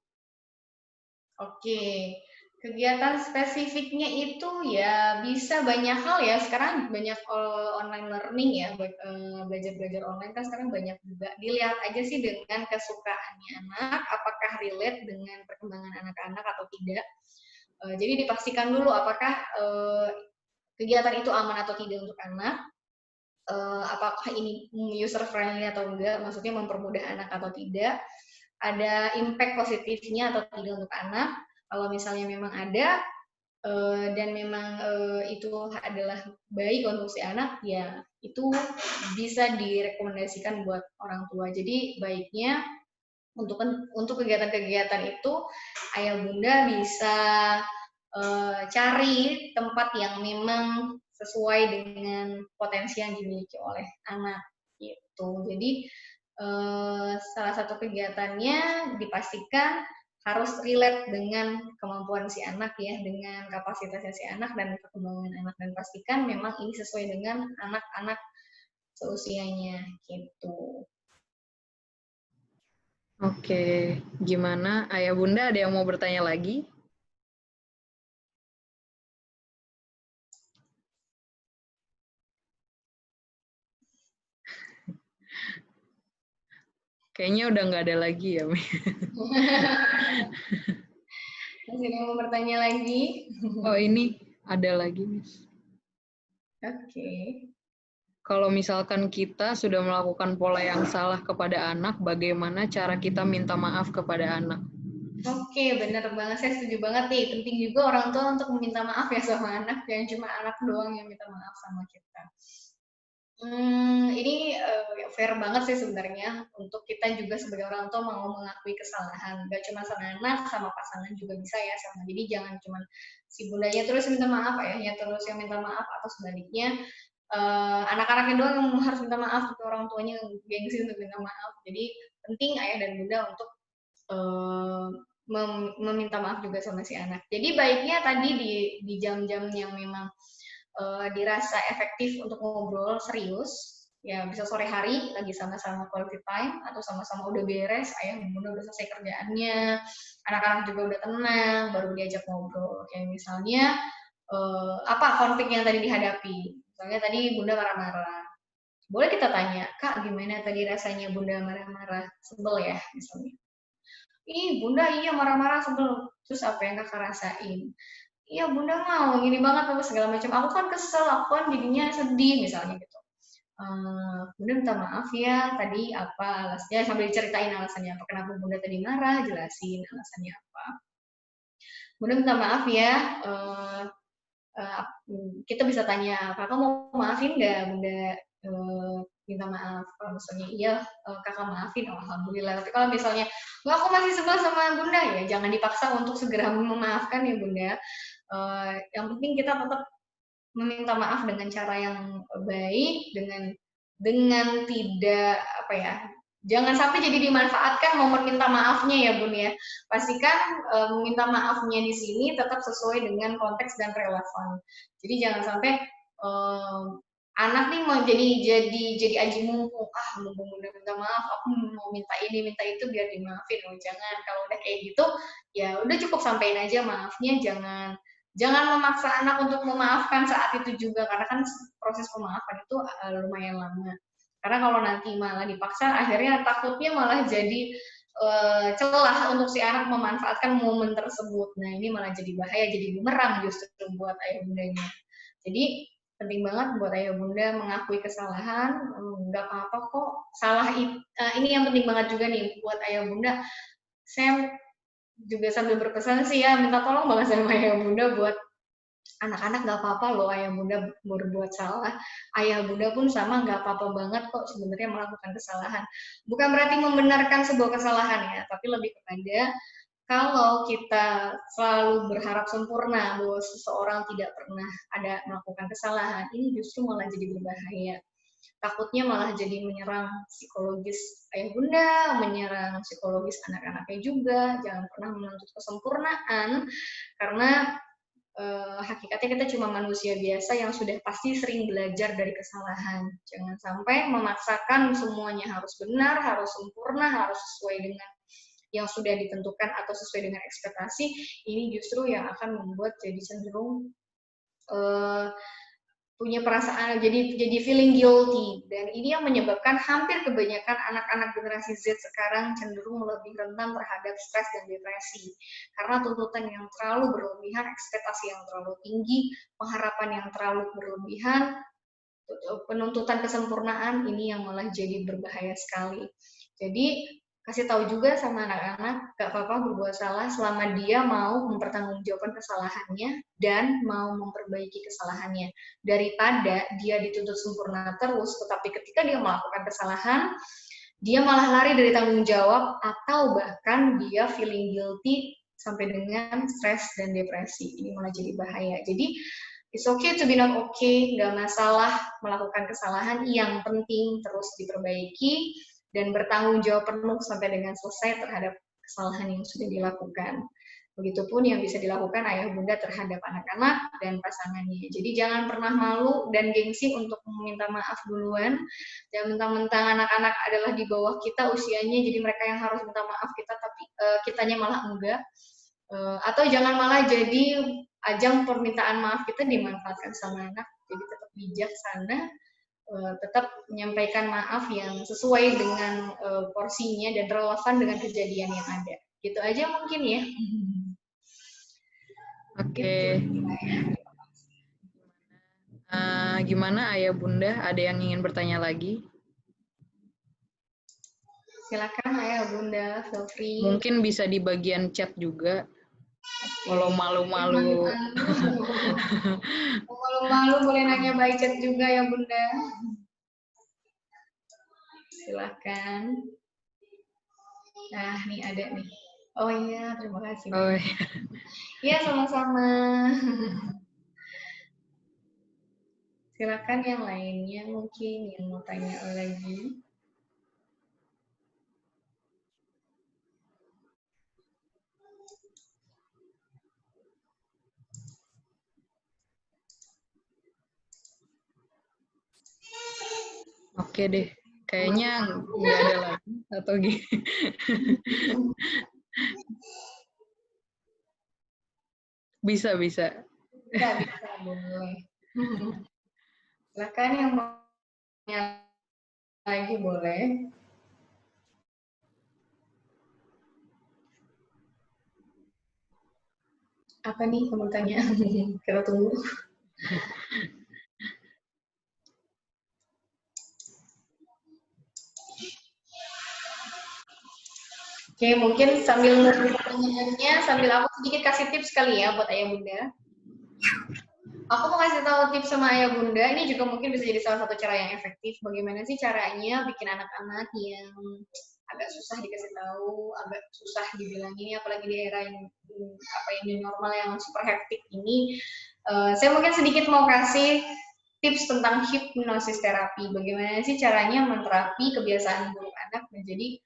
Oke, kegiatan spesifiknya itu ya bisa banyak hal ya. Sekarang banyak online learning ya, belajar-belajar online kan sekarang banyak juga. Dilihat aja sih dengan kesukaannya anak, apakah relate dengan perkembangan anak-anak atau tidak. Jadi dipastikan dulu apakah kegiatan itu aman atau tidak untuk anak. Apakah ini user friendly atau enggak, maksudnya mempermudah anak atau tidak, ada impact positifnya atau tidak untuk anak. Kalau misalnya memang ada dan memang itu adalah baik untuk si anak, ya itu bisa direkomendasikan buat orang tua. Jadi baiknya untuk kegiatan-kegiatan itu ayah bunda bisa cari tempat yang memang sesuai dengan potensi yang dimiliki oleh anak gitu. Jadi salah satu kegiatannya dipastikan harus relate dengan kemampuan si anak ya, dengan kapasitasnya si anak dan perkembangan anak, dan pastikan memang ini sesuai dengan anak-anak seusianya gitu. Oke, gimana ayah bunda, ada yang mau bertanya lagi? Kayaknya udah nggak ada lagi ya, Mi. Masih ada yang mau bertanya lagi? Oh, ini ada lagi, Miss. Oke. Kalau misalkan kita sudah melakukan pola yang salah kepada anak, bagaimana cara kita minta maaf kepada anak? Oke, benar banget. Saya setuju banget nih. Penting juga orang tua untuk meminta maaf ya sama anak, jangan cuma anak doang yang minta maaf sama kita. Ini fair banget sih sebenarnya untuk kita juga sebagai orang tua mau mengakui kesalahan. Gak cuma sama anak, sama pasangan juga bisa ya sama. Jadi jangan cuma si bundanya terus minta maaf, ayahnya terus yang minta maaf, atau sebaliknya anak-anaknya doang yang harus minta maaf, ke orang tuanya gengsi untuk minta maaf. Jadi penting ayah dan bunda untuk meminta maaf juga sama si anak. Jadi baiknya tadi di jam-jam yang memang dirasa efektif untuk ngobrol serius, ya bisa sore hari lagi sama-sama quality time, atau sama-sama udah beres, ayah dan bunda udah selesai kerjaannya, anak-anak juga udah tenang, baru diajak ngobrol. Kayak misalnya apa konflik yang tadi dihadapi. Misalnya tadi bunda marah-marah. Boleh kita tanya, Kak, gimana tadi rasanya bunda marah-marah? Sebel ya, misalnya. Ih, bunda iya marah-marah sebel. Terus apa yang kakak rasain? Iya, bunda mau gini banget apa segala macam. Aku kan kesel, aku kan jadinya sedih misalnya gitu. Bunda minta maaf ya, tadi apa alasannya, sambil diceritain alasannya apa, kenapa bunda tadi marah, jelasin alasannya apa. Bunda minta maaf ya, kita bisa tanya, kakak mau maafin nggak bunda minta maaf? Kalau misalnya iya, kakak maafin, alhamdulillah. Tapi kalau misalnya nggak, aku masih sebel sama bunda, ya jangan dipaksa untuk segera memaafkan ya bunda. Yang penting kita tetap meminta maaf dengan cara yang baik, dengan tidak apa ya, jangan sampai jadi dimanfaatkan momen minta maafnya ya bun ya. Pastikan meminta maafnya di sini tetap sesuai dengan konteks dan relevan. Jadi jangan sampai anak nih mau jadi aji mumpung, mumpung udah minta maaf, aku mau minta ini minta itu biar dimaafin. Oh jangan, kalau udah kayak gitu ya udah cukup sampein aja maafnya, jangan memaksa anak untuk memaafkan saat itu juga, karena kan proses pemaafan itu lumayan lama. Karena kalau nanti malah dipaksa, akhirnya takutnya malah jadi celah untuk si anak memanfaatkan momen tersebut. Nah ini malah jadi bahaya, jadi bumerang justru buat ayah bundanya. Jadi penting banget buat ayah bunda mengakui kesalahan, nggak apa-apa kok. Ini yang penting banget juga nih buat ayah bunda. Saya juga sambil berpesan sih ya, minta tolong banget sama ayah bunda buat anak-anak nggak apa-apa loh ayah bunda berbuat salah. Ayah bunda pun sama, nggak apa-apa banget kok sebenarnya melakukan kesalahan. Bukan berarti membenarkan sebuah kesalahan ya, tapi lebih kepada kalau kita selalu berharap sempurna bahwa seseorang tidak pernah ada melakukan kesalahan, ini justru malah jadi berbahaya. Takutnya malah jadi menyerang psikologis ayah bunda, menyerang psikologis anak-anaknya juga. Jangan pernah menuntut kesempurnaan, karena hakikatnya kita cuma manusia biasa yang sudah pasti sering belajar dari kesalahan. Jangan sampai memaksakan semuanya harus benar, harus sempurna, harus sesuai dengan yang sudah ditentukan atau sesuai dengan ekspektasi. Ini justru yang akan membuat jadi cenderung punya perasaan, jadi feeling guilty, dan ini yang menyebabkan hampir kebanyakan anak-anak generasi Z sekarang cenderung lebih rentan terhadap stres dan depresi, karena tuntutan yang terlalu berlebihan, ekspektasi yang terlalu tinggi, pengharapan yang terlalu berlebihan, penuntutan kesempurnaan, ini yang malah jadi berbahaya sekali. Jadi kasih tahu juga sama anak-anak, gak apa-apa berbuat salah selama dia mau mempertanggungjawabkan kesalahannya dan mau memperbaiki kesalahannya. Daripada dia dituntut sempurna terus, tetapi ketika dia melakukan kesalahan, dia malah lari dari tanggung jawab, atau bahkan dia feeling guilty sampai dengan stres dan depresi. Ini malah jadi bahaya. Jadi it's okay to be not okay, gak masalah melakukan kesalahan, yang penting terus diperbaiki dan bertanggung jawab penuh sampai dengan selesai terhadap kesalahan yang sudah dilakukan. Begitupun yang bisa dilakukan ayah bunda terhadap anak-anak dan pasangannya. Jadi jangan pernah malu dan gengsi untuk meminta maaf duluan. Jangan mentang-mentang anak-anak adalah di bawah kita usianya, jadi mereka yang harus minta maaf kita, tapi kitanya malah enggak. Atau jangan malah jadi ajang permintaan maaf kita dimanfaatkan sama anak. Jadi tetap bijaksana, tetap menyampaikan maaf yang sesuai dengan porsinya dan relevan dengan kejadian yang ada. Gitu aja mungkin ya. Oke. Gimana ayah bunda? Ada yang ingin bertanya lagi? Silakan ayah bunda, feel free. Mungkin bisa di bagian chat juga. Kalau malu-malu. Malu-malu boleh nanya by chat juga ya bunda. Silakan. Nah, nih ada nih. Oh iya, terima kasih. Oh iya. Iya, sama-sama. Silakan yang lainnya mungkin yang mau tanya lagi. Oke deh. Kayaknya nggak ada lagi atau gini. Bisa. Bisa, boleh. Silakan yang mau tanya lagi boleh. Apa nih kamu tanya? Kita tunggu. Oke, mungkin sambil nunggu pertanyaannya, sambil aku sedikit kasih tips kali ya buat ayah bunda. Aku mau kasih tahu tips sama ayah bunda, ini juga mungkin bisa jadi salah satu cara yang efektif. Bagaimana sih caranya bikin anak-anak yang agak susah dikasih tahu, agak susah dibilangin, apalagi di era yang new normal yang super hektik ini. Saya mungkin sedikit mau kasih tips tentang hipnosis terapi. Bagaimana sih caranya menterapi kebiasaan buruk anak menjadi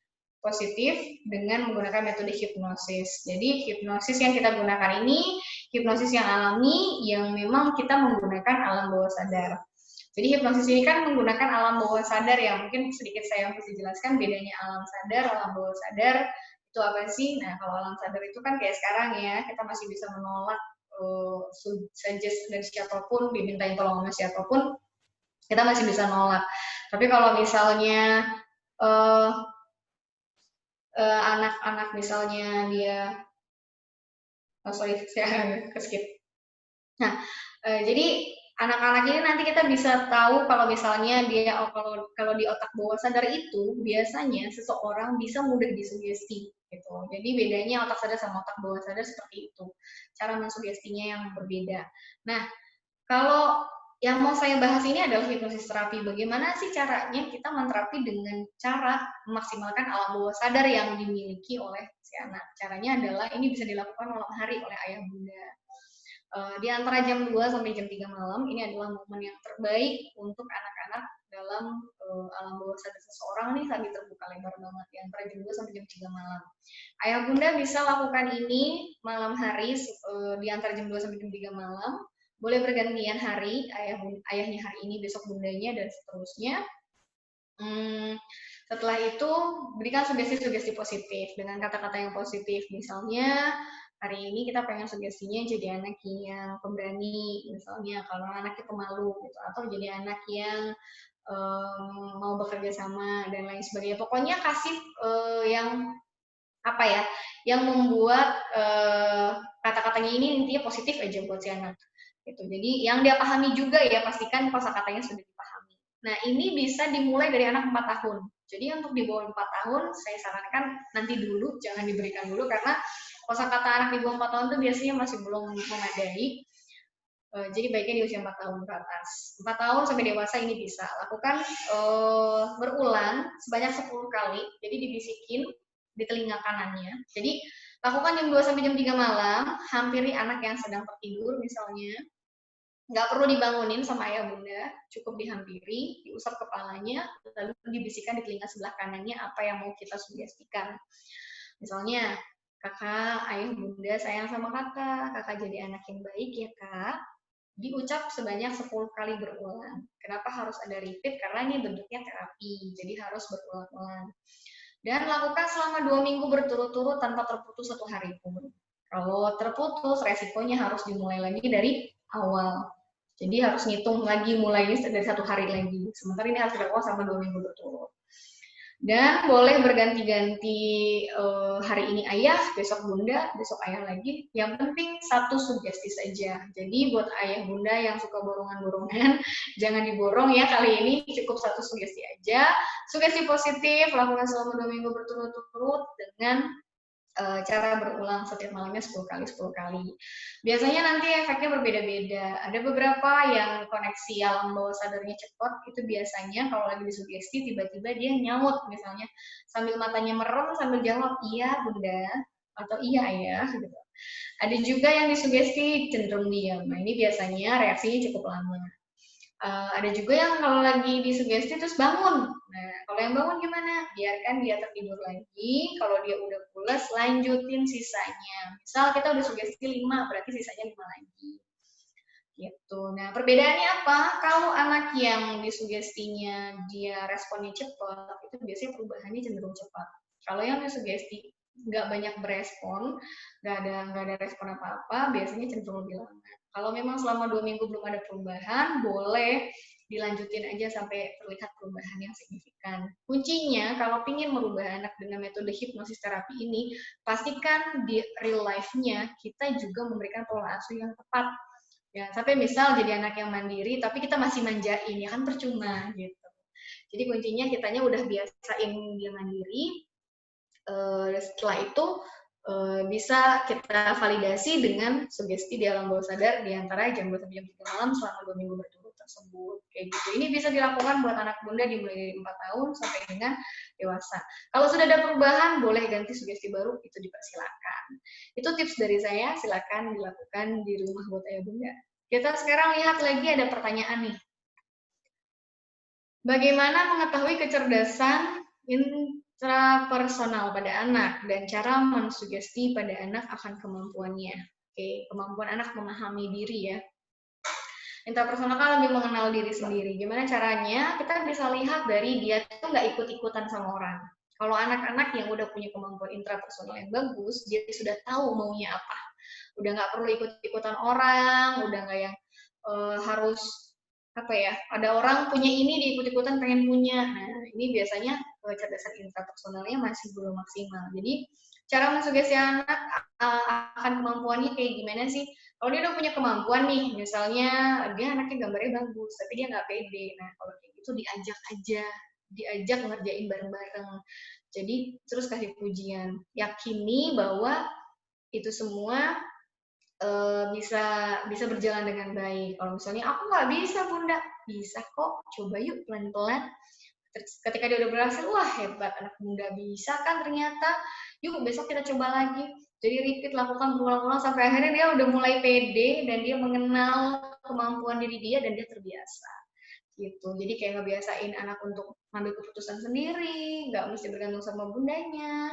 positif dengan menggunakan metode hipnosis. Jadi hipnosis yang kita gunakan ini hipnosis yang alami yang memang kita menggunakan alam bawah sadar. Jadi hipnosis ini kan menggunakan alam bawah sadar ya. Mungkin sedikit saya bisa jelaskan bedanya alam sadar, alam bawah sadar itu apa sih? Nah, kalau alam sadar itu kan kayak sekarang ya, kita masih bisa menolak suggest dari siapapun, dimintain tolong sama siapapun, kita masih bisa nolak. Tapi kalau misalnya anak-anak misalnya dia saya keskip. Nah, jadi anak-anak ini nanti kita bisa tahu kalau misalnya dia kalau di otak bawah sadar itu biasanya seseorang bisa mudah disugesti gitu. Jadi bedanya otak sadar sama otak bawah sadar seperti itu. Cara mensugestinya yang berbeda. Nah, kalau yang mau saya bahas ini adalah hipnosis terapi. Bagaimana sih caranya kita menterapi dengan cara memaksimalkan alam bawah sadar yang dimiliki oleh si anak. Caranya adalah ini bisa dilakukan malam hari oleh ayah bunda. Di antara jam 2 sampai jam 3 malam, ini adalah momen yang terbaik untuk anak-anak dalam alam bawah sadar seseorang nih saat terbuka lebar banget. Di antara jam 2 sampai jam 3 malam. Ayah bunda bisa lakukan ini malam hari di antara jam 2 sampai jam 3 malam. Boleh bergantian hari, ayahnya hari ini, besok bundanya, dan seterusnya. Setelah itu, berikan sugesti-sugesti positif dengan kata-kata yang positif. Misalnya, hari ini kita pengen sugestinya jadi anak yang pemberani, misalnya kalau anaknya pemalu, gitu. Atau jadi anak yang mau bekerja sama, dan lain sebagainya. Pokoknya kasih yang apa ya, yang membuat kata-katanya ini intinya positif aja buat si anak. Gitu. Jadi yang dia pahami juga ya, pastikan kosakatanya sudah dipahami. Nah, ini bisa dimulai dari anak 4 tahun. Jadi untuk di bawah 4 tahun, saya sarankan nanti dulu, jangan diberikan dulu, karena kosakata anak di bawah 4 tahun itu biasanya masih belum memadai. Jadi baiknya di usia 4 tahun ke atas. 4 tahun sampai dewasa ini bisa. Lakukan berulang sebanyak 10 kali, jadi dibisikin di telinga kanannya. Jadi lakukan jam 2 sampai jam 3 malam, hampiri anak yang sedang tertidur misalnya. Nggak perlu dibangunin sama ayah bunda, cukup dihampiri, diusap kepalanya, lalu dibisikkan di telinga sebelah kanannya apa yang mau kita sugestikan. Misalnya, kakak, ayah bunda sayang sama kakak jadi anak yang baik ya kak. Diucap sebanyak 10 kali berulang. Kenapa harus ada repeat? Karena ini bentuknya terapi, jadi harus berulang-ulang. Dan lakukan selama 2 minggu berturut-turut tanpa terputus 1 hari pun. Kalau terputus, resikonya harus dimulai lagi dari awal. Jadi harus ngitung lagi, mulainya dari 1 hari lagi. Sementara ini harus dilakukan selama 2 minggu berturut. Dan boleh berganti-ganti hari ini ayah, besok bunda, besok ayah lagi. Yang penting 1 sugesti saja. Jadi buat ayah bunda yang suka borongan-borongan, jangan diborong ya kali ini, cukup 1 sugesti aja. Sugesti positif, lakukan selama 2 minggu berturut-turut dengan cara berulang setiap malamnya 10 kali, 10 kali. Biasanya nanti efeknya berbeda-beda. Ada beberapa yang koneksi alam bawah sadarnya cepat, itu biasanya kalau lagi disugesti tiba-tiba dia nyaut misalnya sambil matanya merem sambil jawab, iya bunda, atau iya ya, gitu. Ada juga yang disugesti cenderung diam. Nah ini biasanya reaksinya cukup lama. Ada juga yang kalau lagi disugesti terus bangun. Nah, kalau yang bangun gimana? Biarkan dia tertidur lagi. Kalau dia udah pulas, lanjutin sisanya. Misal kita udah sugesti 5, berarti sisanya 5 lagi. Gitu. Nah, perbedaannya apa? Kalau anak yang disugestinya dia responnya cepat, itu biasanya perubahannya cenderung cepat. Kalau yang disugesti nggak banyak berespon, nggak ada respon apa-apa, biasanya cenderung lebih lama. Kalau memang selama 2 minggu belum ada perubahan, boleh dilanjutin aja sampai terlihat perubahan yang signifikan. Kuncinya, kalau ingin merubah anak dengan metode hipnosis terapi ini, pastikan di real life-nya kita juga memberikan pola asuh yang tepat. Ya, sampai misal jadi anak yang mandiri, tapi kita masih manjain, ya kan percuma gitu. Jadi kuncinya kitanya udah biasain dia mandiri, setelah itu bisa kita validasi dengan sugesti di alam bawah sadar di antara jam 2 sampai jam 3 malam selama 2 minggu berturut tersebut. Kayak gitu. Ini bisa dilakukan buat anak bunda dimulai dari 4 tahun sampai dengan dewasa. Kalau sudah ada perubahan, boleh ganti sugesti baru, itu dipersilakan. Itu tips dari saya, silakan dilakukan di rumah buat ayah bunda. Kita sekarang lihat lagi ada pertanyaan nih. Bagaimana mengetahui kecerdasan intrapersonal pada anak dan cara mensugesti pada anak akan kemampuannya. Oke, kemampuan anak memahami diri ya. Intrapersonal kan lebih mengenal diri sendiri. Gimana caranya? Kita bisa lihat dari dia tuh nggak ikut-ikutan sama orang. Kalau anak-anak yang udah punya kemampuan intrapersonal yang bagus, dia sudah tahu maunya apa. Udah nggak perlu ikut-ikutan orang, udah nggak yang harus apa ya, ada orang punya ini diikut-ikutan pengen punya. Nah, ini biasanya kecerdasan intrapersonalnya masih belum maksimal. Jadi, cara mensugesti anak akan kemampuannya kayak gimana sih? Kalau dia udah punya kemampuan nih, misalnya dia anaknya gambarnya bagus, tapi dia nggak pede. Nah, kalau kayak gitu diajak aja, diajak ngerjain bareng-bareng. Jadi, terus kasih pujian. Yakini bahwa itu semua bisa berjalan dengan baik. Kalau misalnya aku nggak bisa bunda, bisa kok, coba yuk pelan-pelan. Ketika dia udah berhasil, wah hebat anak bunda bisa kan ternyata, yuk besok kita coba lagi. Jadi repeat, lakukan berulang-ulang sampai akhirnya dia udah mulai pede dan dia mengenal kemampuan diri dia dan dia terbiasa. Gitu. Jadi kayak ngebiasain anak untuk ngambil keputusan sendiri, nggak mesti bergantung sama bundanya.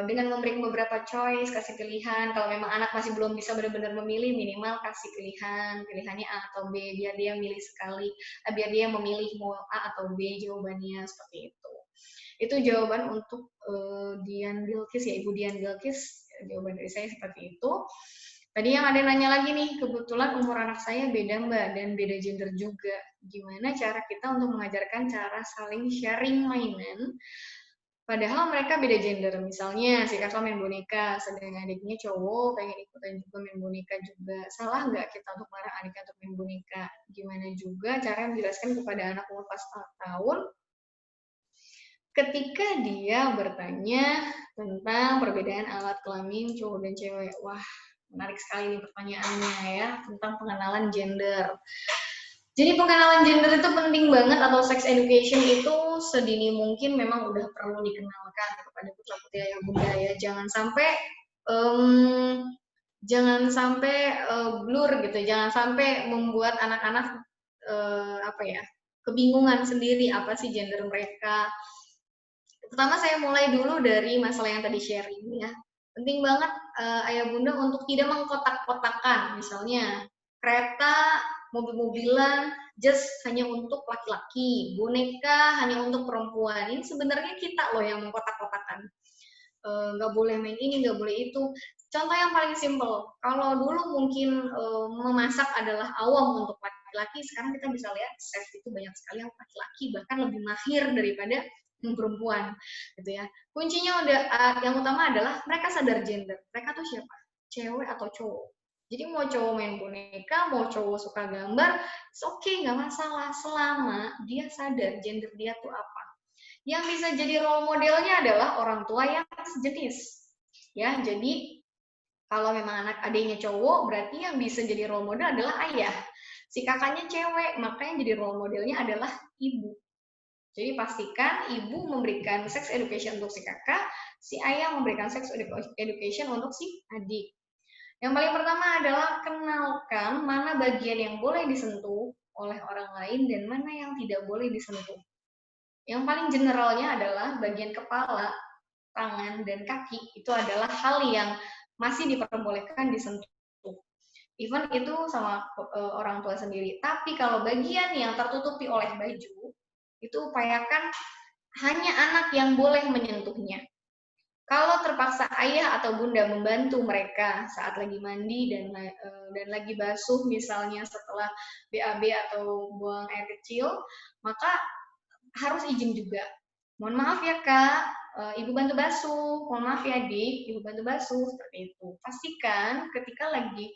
Dengan memberi beberapa choice, kasih pilihan. Kalau memang anak masih belum bisa benar-benar memilih, minimal kasih pilihannya A atau B, biar dia milih sekali, biar dia memilih mau A atau B jawabannya, seperti itu. Itu jawaban untuk Dian Bilkis ya, Ibu Dian Bilkis, jawaban dari saya seperti itu. Tadi yang ada nanya lagi nih, kebetulan umur anak saya beda mbak, dan beda gender juga. Gimana cara kita untuk mengajarkan cara saling sharing mainan, padahal mereka beda gender. Misalnya si kakak main boneka, sedangkan adiknya cowok pengen ikutan juga main boneka juga. Salah nggak kita untuk melarang adiknya untuk main boneka? Gimana juga cara menjelaskan kepada anak umur 4 tahun ketika dia bertanya tentang perbedaan alat kelamin cowok dan cewek? Wah, menarik sekali nih pertanyaannya ya, tentang pengenalan gender. Jadi pengenalan gender itu penting banget, atau sex education itu sedini mungkin memang udah perlu dikenalkan kepada putra-putri ayah bunda ya. Jangan sampai blur gitu, jangan sampai membuat anak-anak kebingungan sendiri apa sih gender mereka. Pertama saya mulai dulu dari masalah yang tadi sharing ya. Penting banget ayah bunda untuk tidak mengkotak-kotakan, misalnya kereta, mobil-mobilan just hanya untuk laki-laki, boneka hanya untuk perempuan. Ini sebenarnya kita loh yang mengkotak-kotakan. Nggak boleh main ini, nggak boleh itu. Contoh yang paling simple, kalau dulu mungkin memasak adalah awam untuk laki-laki, sekarang kita bisa lihat chef itu banyak sekali yang laki-laki, bahkan lebih mahir daripada perempuan, gitu ya. Kuncinya yang utama adalah mereka sadar gender. Mereka tuh siapa? Cewek atau cowok? Jadi mau cowok main boneka, mau cowok suka gambar, it's okay, nggak masalah selama dia sadar gender dia tuh apa. Yang bisa jadi role modelnya adalah orang tua yang sejenis. Ya, jadi kalau memang anak adiknya cowok, berarti yang bisa jadi role model adalah ayah. Si kakaknya cewek, makanya jadi role modelnya adalah ibu. Jadi pastikan ibu memberikan sex education untuk si kakak, si ayah memberikan sex education untuk si adik. Yang paling pertama adalah kenalkan mana bagian yang boleh disentuh oleh orang lain dan mana yang tidak boleh disentuh. Yang paling generalnya adalah bagian kepala, tangan, dan kaki itu adalah hal yang masih diperbolehkan disentuh. Even itu sama orang tua sendiri. Tapi kalau bagian yang tertutupi oleh baju, itu upayakan hanya anak yang boleh menyentuhnya. Kalau terpaksa ayah atau bunda membantu mereka saat lagi mandi dan lagi basuh misalnya setelah BAB atau buang air kecil, maka harus izin juga. Mohon maaf ya kak, ibu bantu basuh. Mohon maaf ya dik, ibu bantu basuh. Seperti itu. Pastikan ketika lagi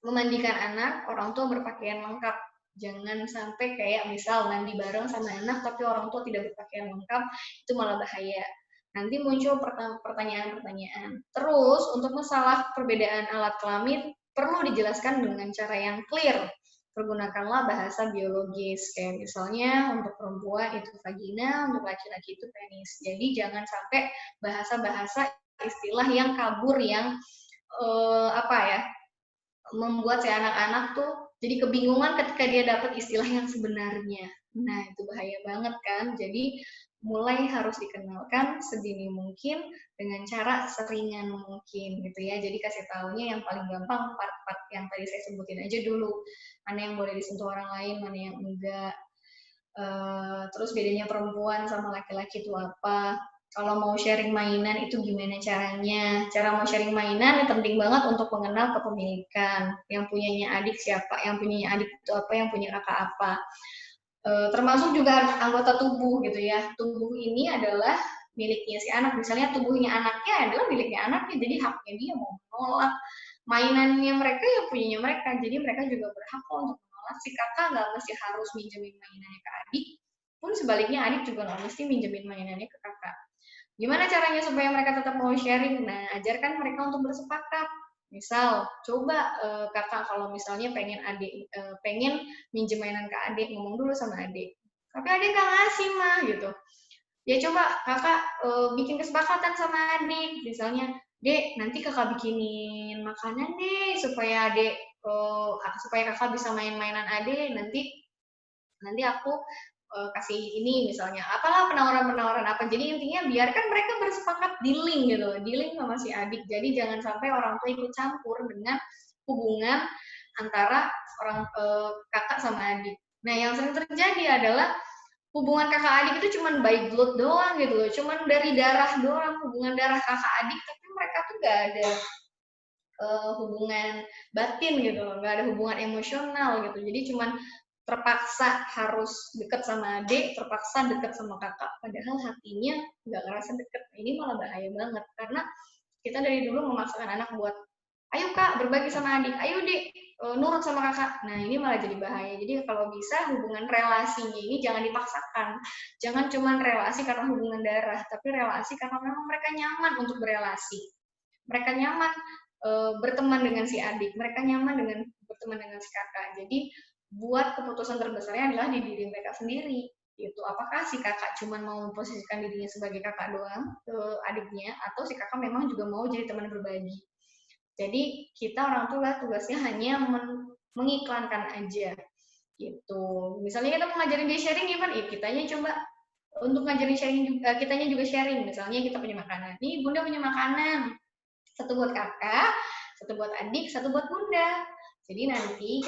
memandikan anak, orang tua berpakaian lengkap. Jangan sampai kayak misal mandi bareng sama anak tapi orang tua tidak berpakaian lengkap, itu malah bahaya. Nanti muncul pertanyaan-pertanyaan. Terus untuk masalah perbedaan alat kelamin perlu dijelaskan dengan cara yang clear. Pergunakanlah bahasa biologis, kayak misalnya untuk perempuan itu vagina, untuk laki-laki itu penis. Jadi jangan sampai bahasa-bahasa istilah yang kabur yang membuat si anak-anak tuh jadi kebingungan ketika dia dapat istilah yang sebenarnya. Nah, itu bahaya banget kan. Jadi mulai harus dikenalkan sedini mungkin dengan cara seringan mungkin gitu ya. Jadi kasih taunya yang paling gampang part-part yang tadi saya sebutin aja dulu. Mana yang boleh disentuh orang lain, mana yang enggak. Terus bedanya perempuan sama laki-laki itu apa. Kalau mau sharing mainan itu gimana caranya? Cara mau sharing mainan yang penting banget untuk mengenal kepemilikan. Yang punyanya adik siapa? Yang punyanya adik itu apa? Yang punya kakak apa? Termasuk juga anggota tubuh gitu ya. Tubuh ini adalah miliknya si anak. Misalnya tubuhnya anaknya adalah miliknya anaknya, jadi haknya dia mau menolak. Mainannya mereka ya punyanya mereka, jadi mereka juga berhak untuk menolak. Si kakak nggak mesti harus minjemin mainannya ke adik, pun sebaliknya adik juga nggak mesti minjemin mainannya ke kakak. Gimana caranya supaya mereka tetap mau sharing? Nah, ajarkan mereka untuk bersepakat. Misal, coba kakak kalau misalnya pengen minjem mainan ke adik, ngomong dulu sama adik. Tapi adik nggak ngasih mah gitu. Ya coba kakak bikin kesepakatan sama adik. Misalnya, dek nanti kakak bikinin makanan deh supaya supaya kakak bisa main-mainan adik. Nanti aku kasih ini misalnya, apalah penawaran-penawaran apa. Jadi intinya biarkan mereka bersepakat dealing gitu, dealing sama si adik. Jadi jangan sampai orang tua ikut campur dengan hubungan antara kakak sama adik. Nah, yang sering terjadi adalah hubungan kakak adik itu cuman by blood doang gitu loh, cuman dari darah doang, hubungan darah kakak adik, tapi mereka tuh gak ada hubungan batin gitu loh, gak ada hubungan emosional gitu. Jadi cuman terpaksa harus deket sama adik, terpaksa deket sama kakak, padahal hatinya nggak ngerasa deket. Ini malah bahaya banget, karena kita dari dulu memaksakan anak buat, ayo kak berbagi sama adik, ayo dek nurut sama kakak. Nah ini malah jadi bahaya. Jadi kalau bisa hubungan relasinya ini jangan dipaksakan. Jangan cuma relasi karena hubungan darah, tapi relasi karena memang mereka nyaman untuk berelasi. Mereka nyaman berteman dengan si adik, mereka nyaman dengan berteman dengan si kakak. Jadi buat keputusan terbesarnya adalah di diri mereka sendiri. Itu apakah si kakak cuma mau memposisikan dirinya sebagai kakak doang ke adiknya, atau si kakak memang juga mau jadi teman berbagi. Jadi kita orang tua tugasnya hanya mengiklankan aja gitu. Misalnya kita mau ngajarin dia sharing, ya kan kitanya coba untuk ngajarin sharing juga, kitanya juga sharing. Misalnya kita punya makanan, nih bunda punya makanan, satu buat kakak, satu buat adik, satu buat bunda. Jadi nanti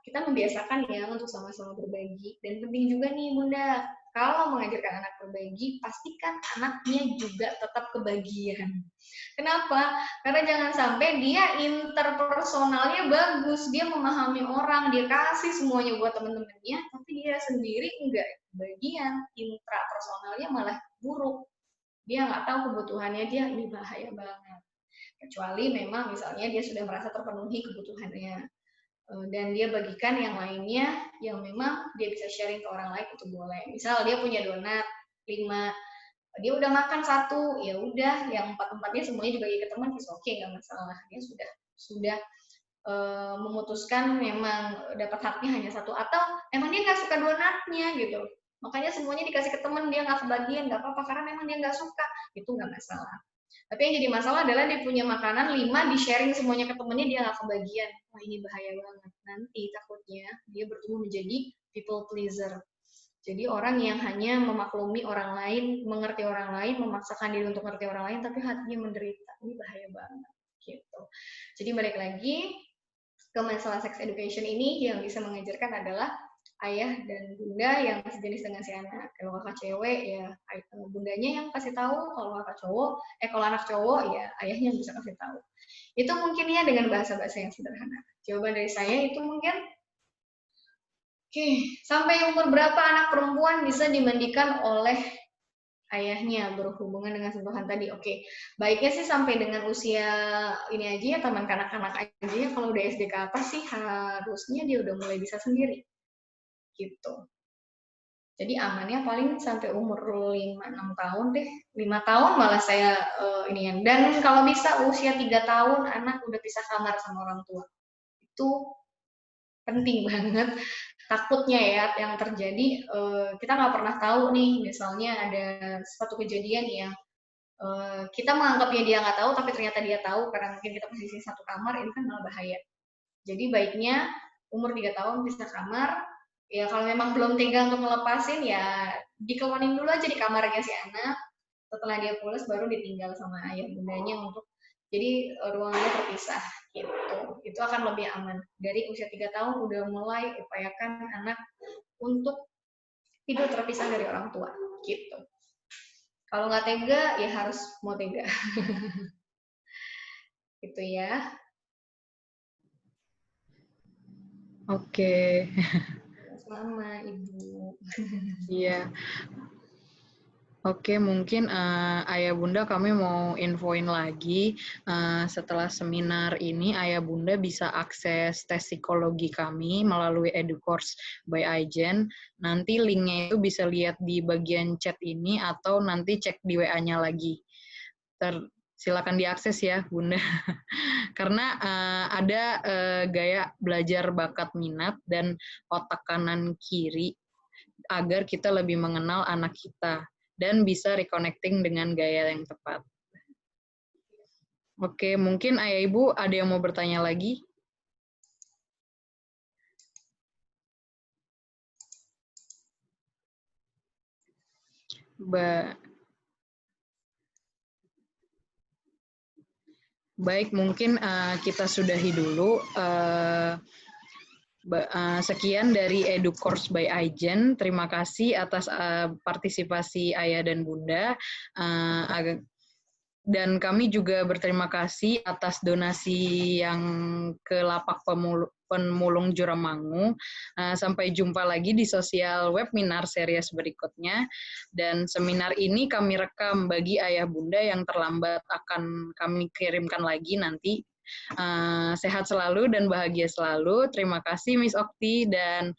kita membiasakan ya untuk sama-sama berbagi. Dan penting juga nih bunda, kalau mengajarkan anak berbagi, pastikan anaknya juga tetap kebagian. Kenapa? Karena jangan sampai dia interpersonalnya bagus, dia memahami orang, dia kasih semuanya buat teman-temannya, tapi dia sendiri enggak kebagian, intrapersonalnya malah buruk. Dia nggak tahu kebutuhannya dia, ini bahaya banget. Kecuali memang misalnya dia sudah merasa terpenuhi kebutuhannya dan dia bagikan yang lainnya yang memang dia bisa sharing ke orang lain, itu boleh. Misal dia punya donat 5, Dia udah makan satu, ya udah, yang empat-empatnya semuanya dibagi ke teman, is oke, nggak masalah. Dia sudah memutuskan memang dapat haknya hanya satu, atau emang dia nggak suka donatnya gitu, makanya semuanya dikasih ke teman, dia nggak kebagian, nggak apa-apa, karena memang dia nggak suka, itu nggak masalah. Tapi yang jadi masalah adalah dia punya makanan 5, di-sharing semuanya ke temennya, dia nggak kebagian. Wah, ini bahaya banget. Nanti takutnya dia bertumbuh menjadi people pleaser. Jadi orang yang hanya memaklumi orang lain, mengerti orang lain, memaksakan diri untuk mengerti orang lain, tapi hatinya menderita. Ini bahaya banget. Gitu. Jadi balik lagi ke masalah sex education ini, yang bisa mengajarkan adalah ayah dan bunda yang sejenis dengan si anak. Kalau kakak cewek ya bundanya yang kasih tahu, kalau kakak cowok, kalau anak cowok ya ayahnya yang bisa kasih tahu. Itu mungkin ya dengan bahasa-bahasa yang sederhana. Jawaban dari saya itu mungkin, oke, sampai umur berapa anak perempuan bisa dimandikan oleh ayahnya berhubungan dengan sentuhan tadi? Oke, baiknya sih sampai dengan usia ini aja ya, taman kanak-kanak aja ya. Kalau udah SD ke atas sih harusnya dia udah mulai bisa sendiri. Gitu. Jadi amannya paling sampai umur 5-6 tahun deh. 5 tahun malah saya inian. Dan kalau bisa usia 3 tahun anak udah pisah kamar sama orang tua. Itu penting banget. Takutnya ya yang terjadi, kita nggak pernah tahu nih, misalnya ada suatu kejadian yang kita menganggapnya dia nggak tahu, tapi ternyata dia tahu karena mungkin kita posisi satu kamar, ini kan malah bahaya. Jadi baiknya umur 3 tahun pisah kamar. Ya kalau memang belum tega untuk ngelepasin ya dikeluarin dulu aja di kamarnya si anak. Setelah dia pulas baru ditinggal sama ayah bundanya untuk jadi ruangannya terpisah gitu. Itu akan lebih aman. Dari usia 3 tahun udah mulai upayakan anak untuk tidur terpisah dari orang tua gitu. Kalau nggak tega ya harus mau tega. Gitu ya. Oke. Sama Ibu. Iya. Oke, mungkin Ayah Bunda kami mau infoin lagi, setelah seminar ini Ayah Bunda bisa akses tes psikologi kami melalui EduCourse by Aijen. Nanti linknya itu bisa lihat di bagian chat ini atau nanti cek di WA-nya lagi. Silakan diakses ya Bunda. Karena ada gaya belajar bakat minat dan otak kanan kiri agar kita lebih mengenal anak kita dan bisa reconnecting dengan gaya yang tepat. Oke, mungkin Ayah Ibu ada yang mau bertanya lagi? Baik, mungkin kita sudahi dulu. Sekian dari EduCourse by Aijen. Terima kasih atas partisipasi Ayah dan Bunda. Dan kami juga berterima kasih atas donasi yang ke Lapak Pemulung Juremangu. Sampai jumpa lagi di sosial webinar series berikutnya. Dan seminar ini kami rekam bagi Ayah Bunda yang terlambat akan kami kirimkan lagi nanti. Sehat selalu dan bahagia selalu. Terima kasih Miss Okti dan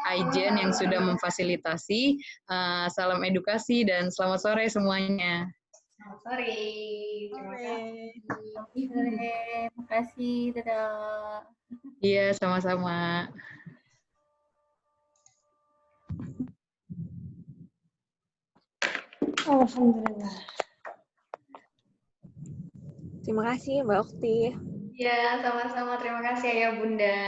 Aijen yang sudah memfasilitasi. Salam edukasi dan selamat sore semuanya. Selamat sore. Terima kasih. Terima kasih. Dadah. Iya, sama-sama. Alhamdulillah. Terima kasih Mbak Okti. Ya, sama-sama. Terima kasih ya Bunda.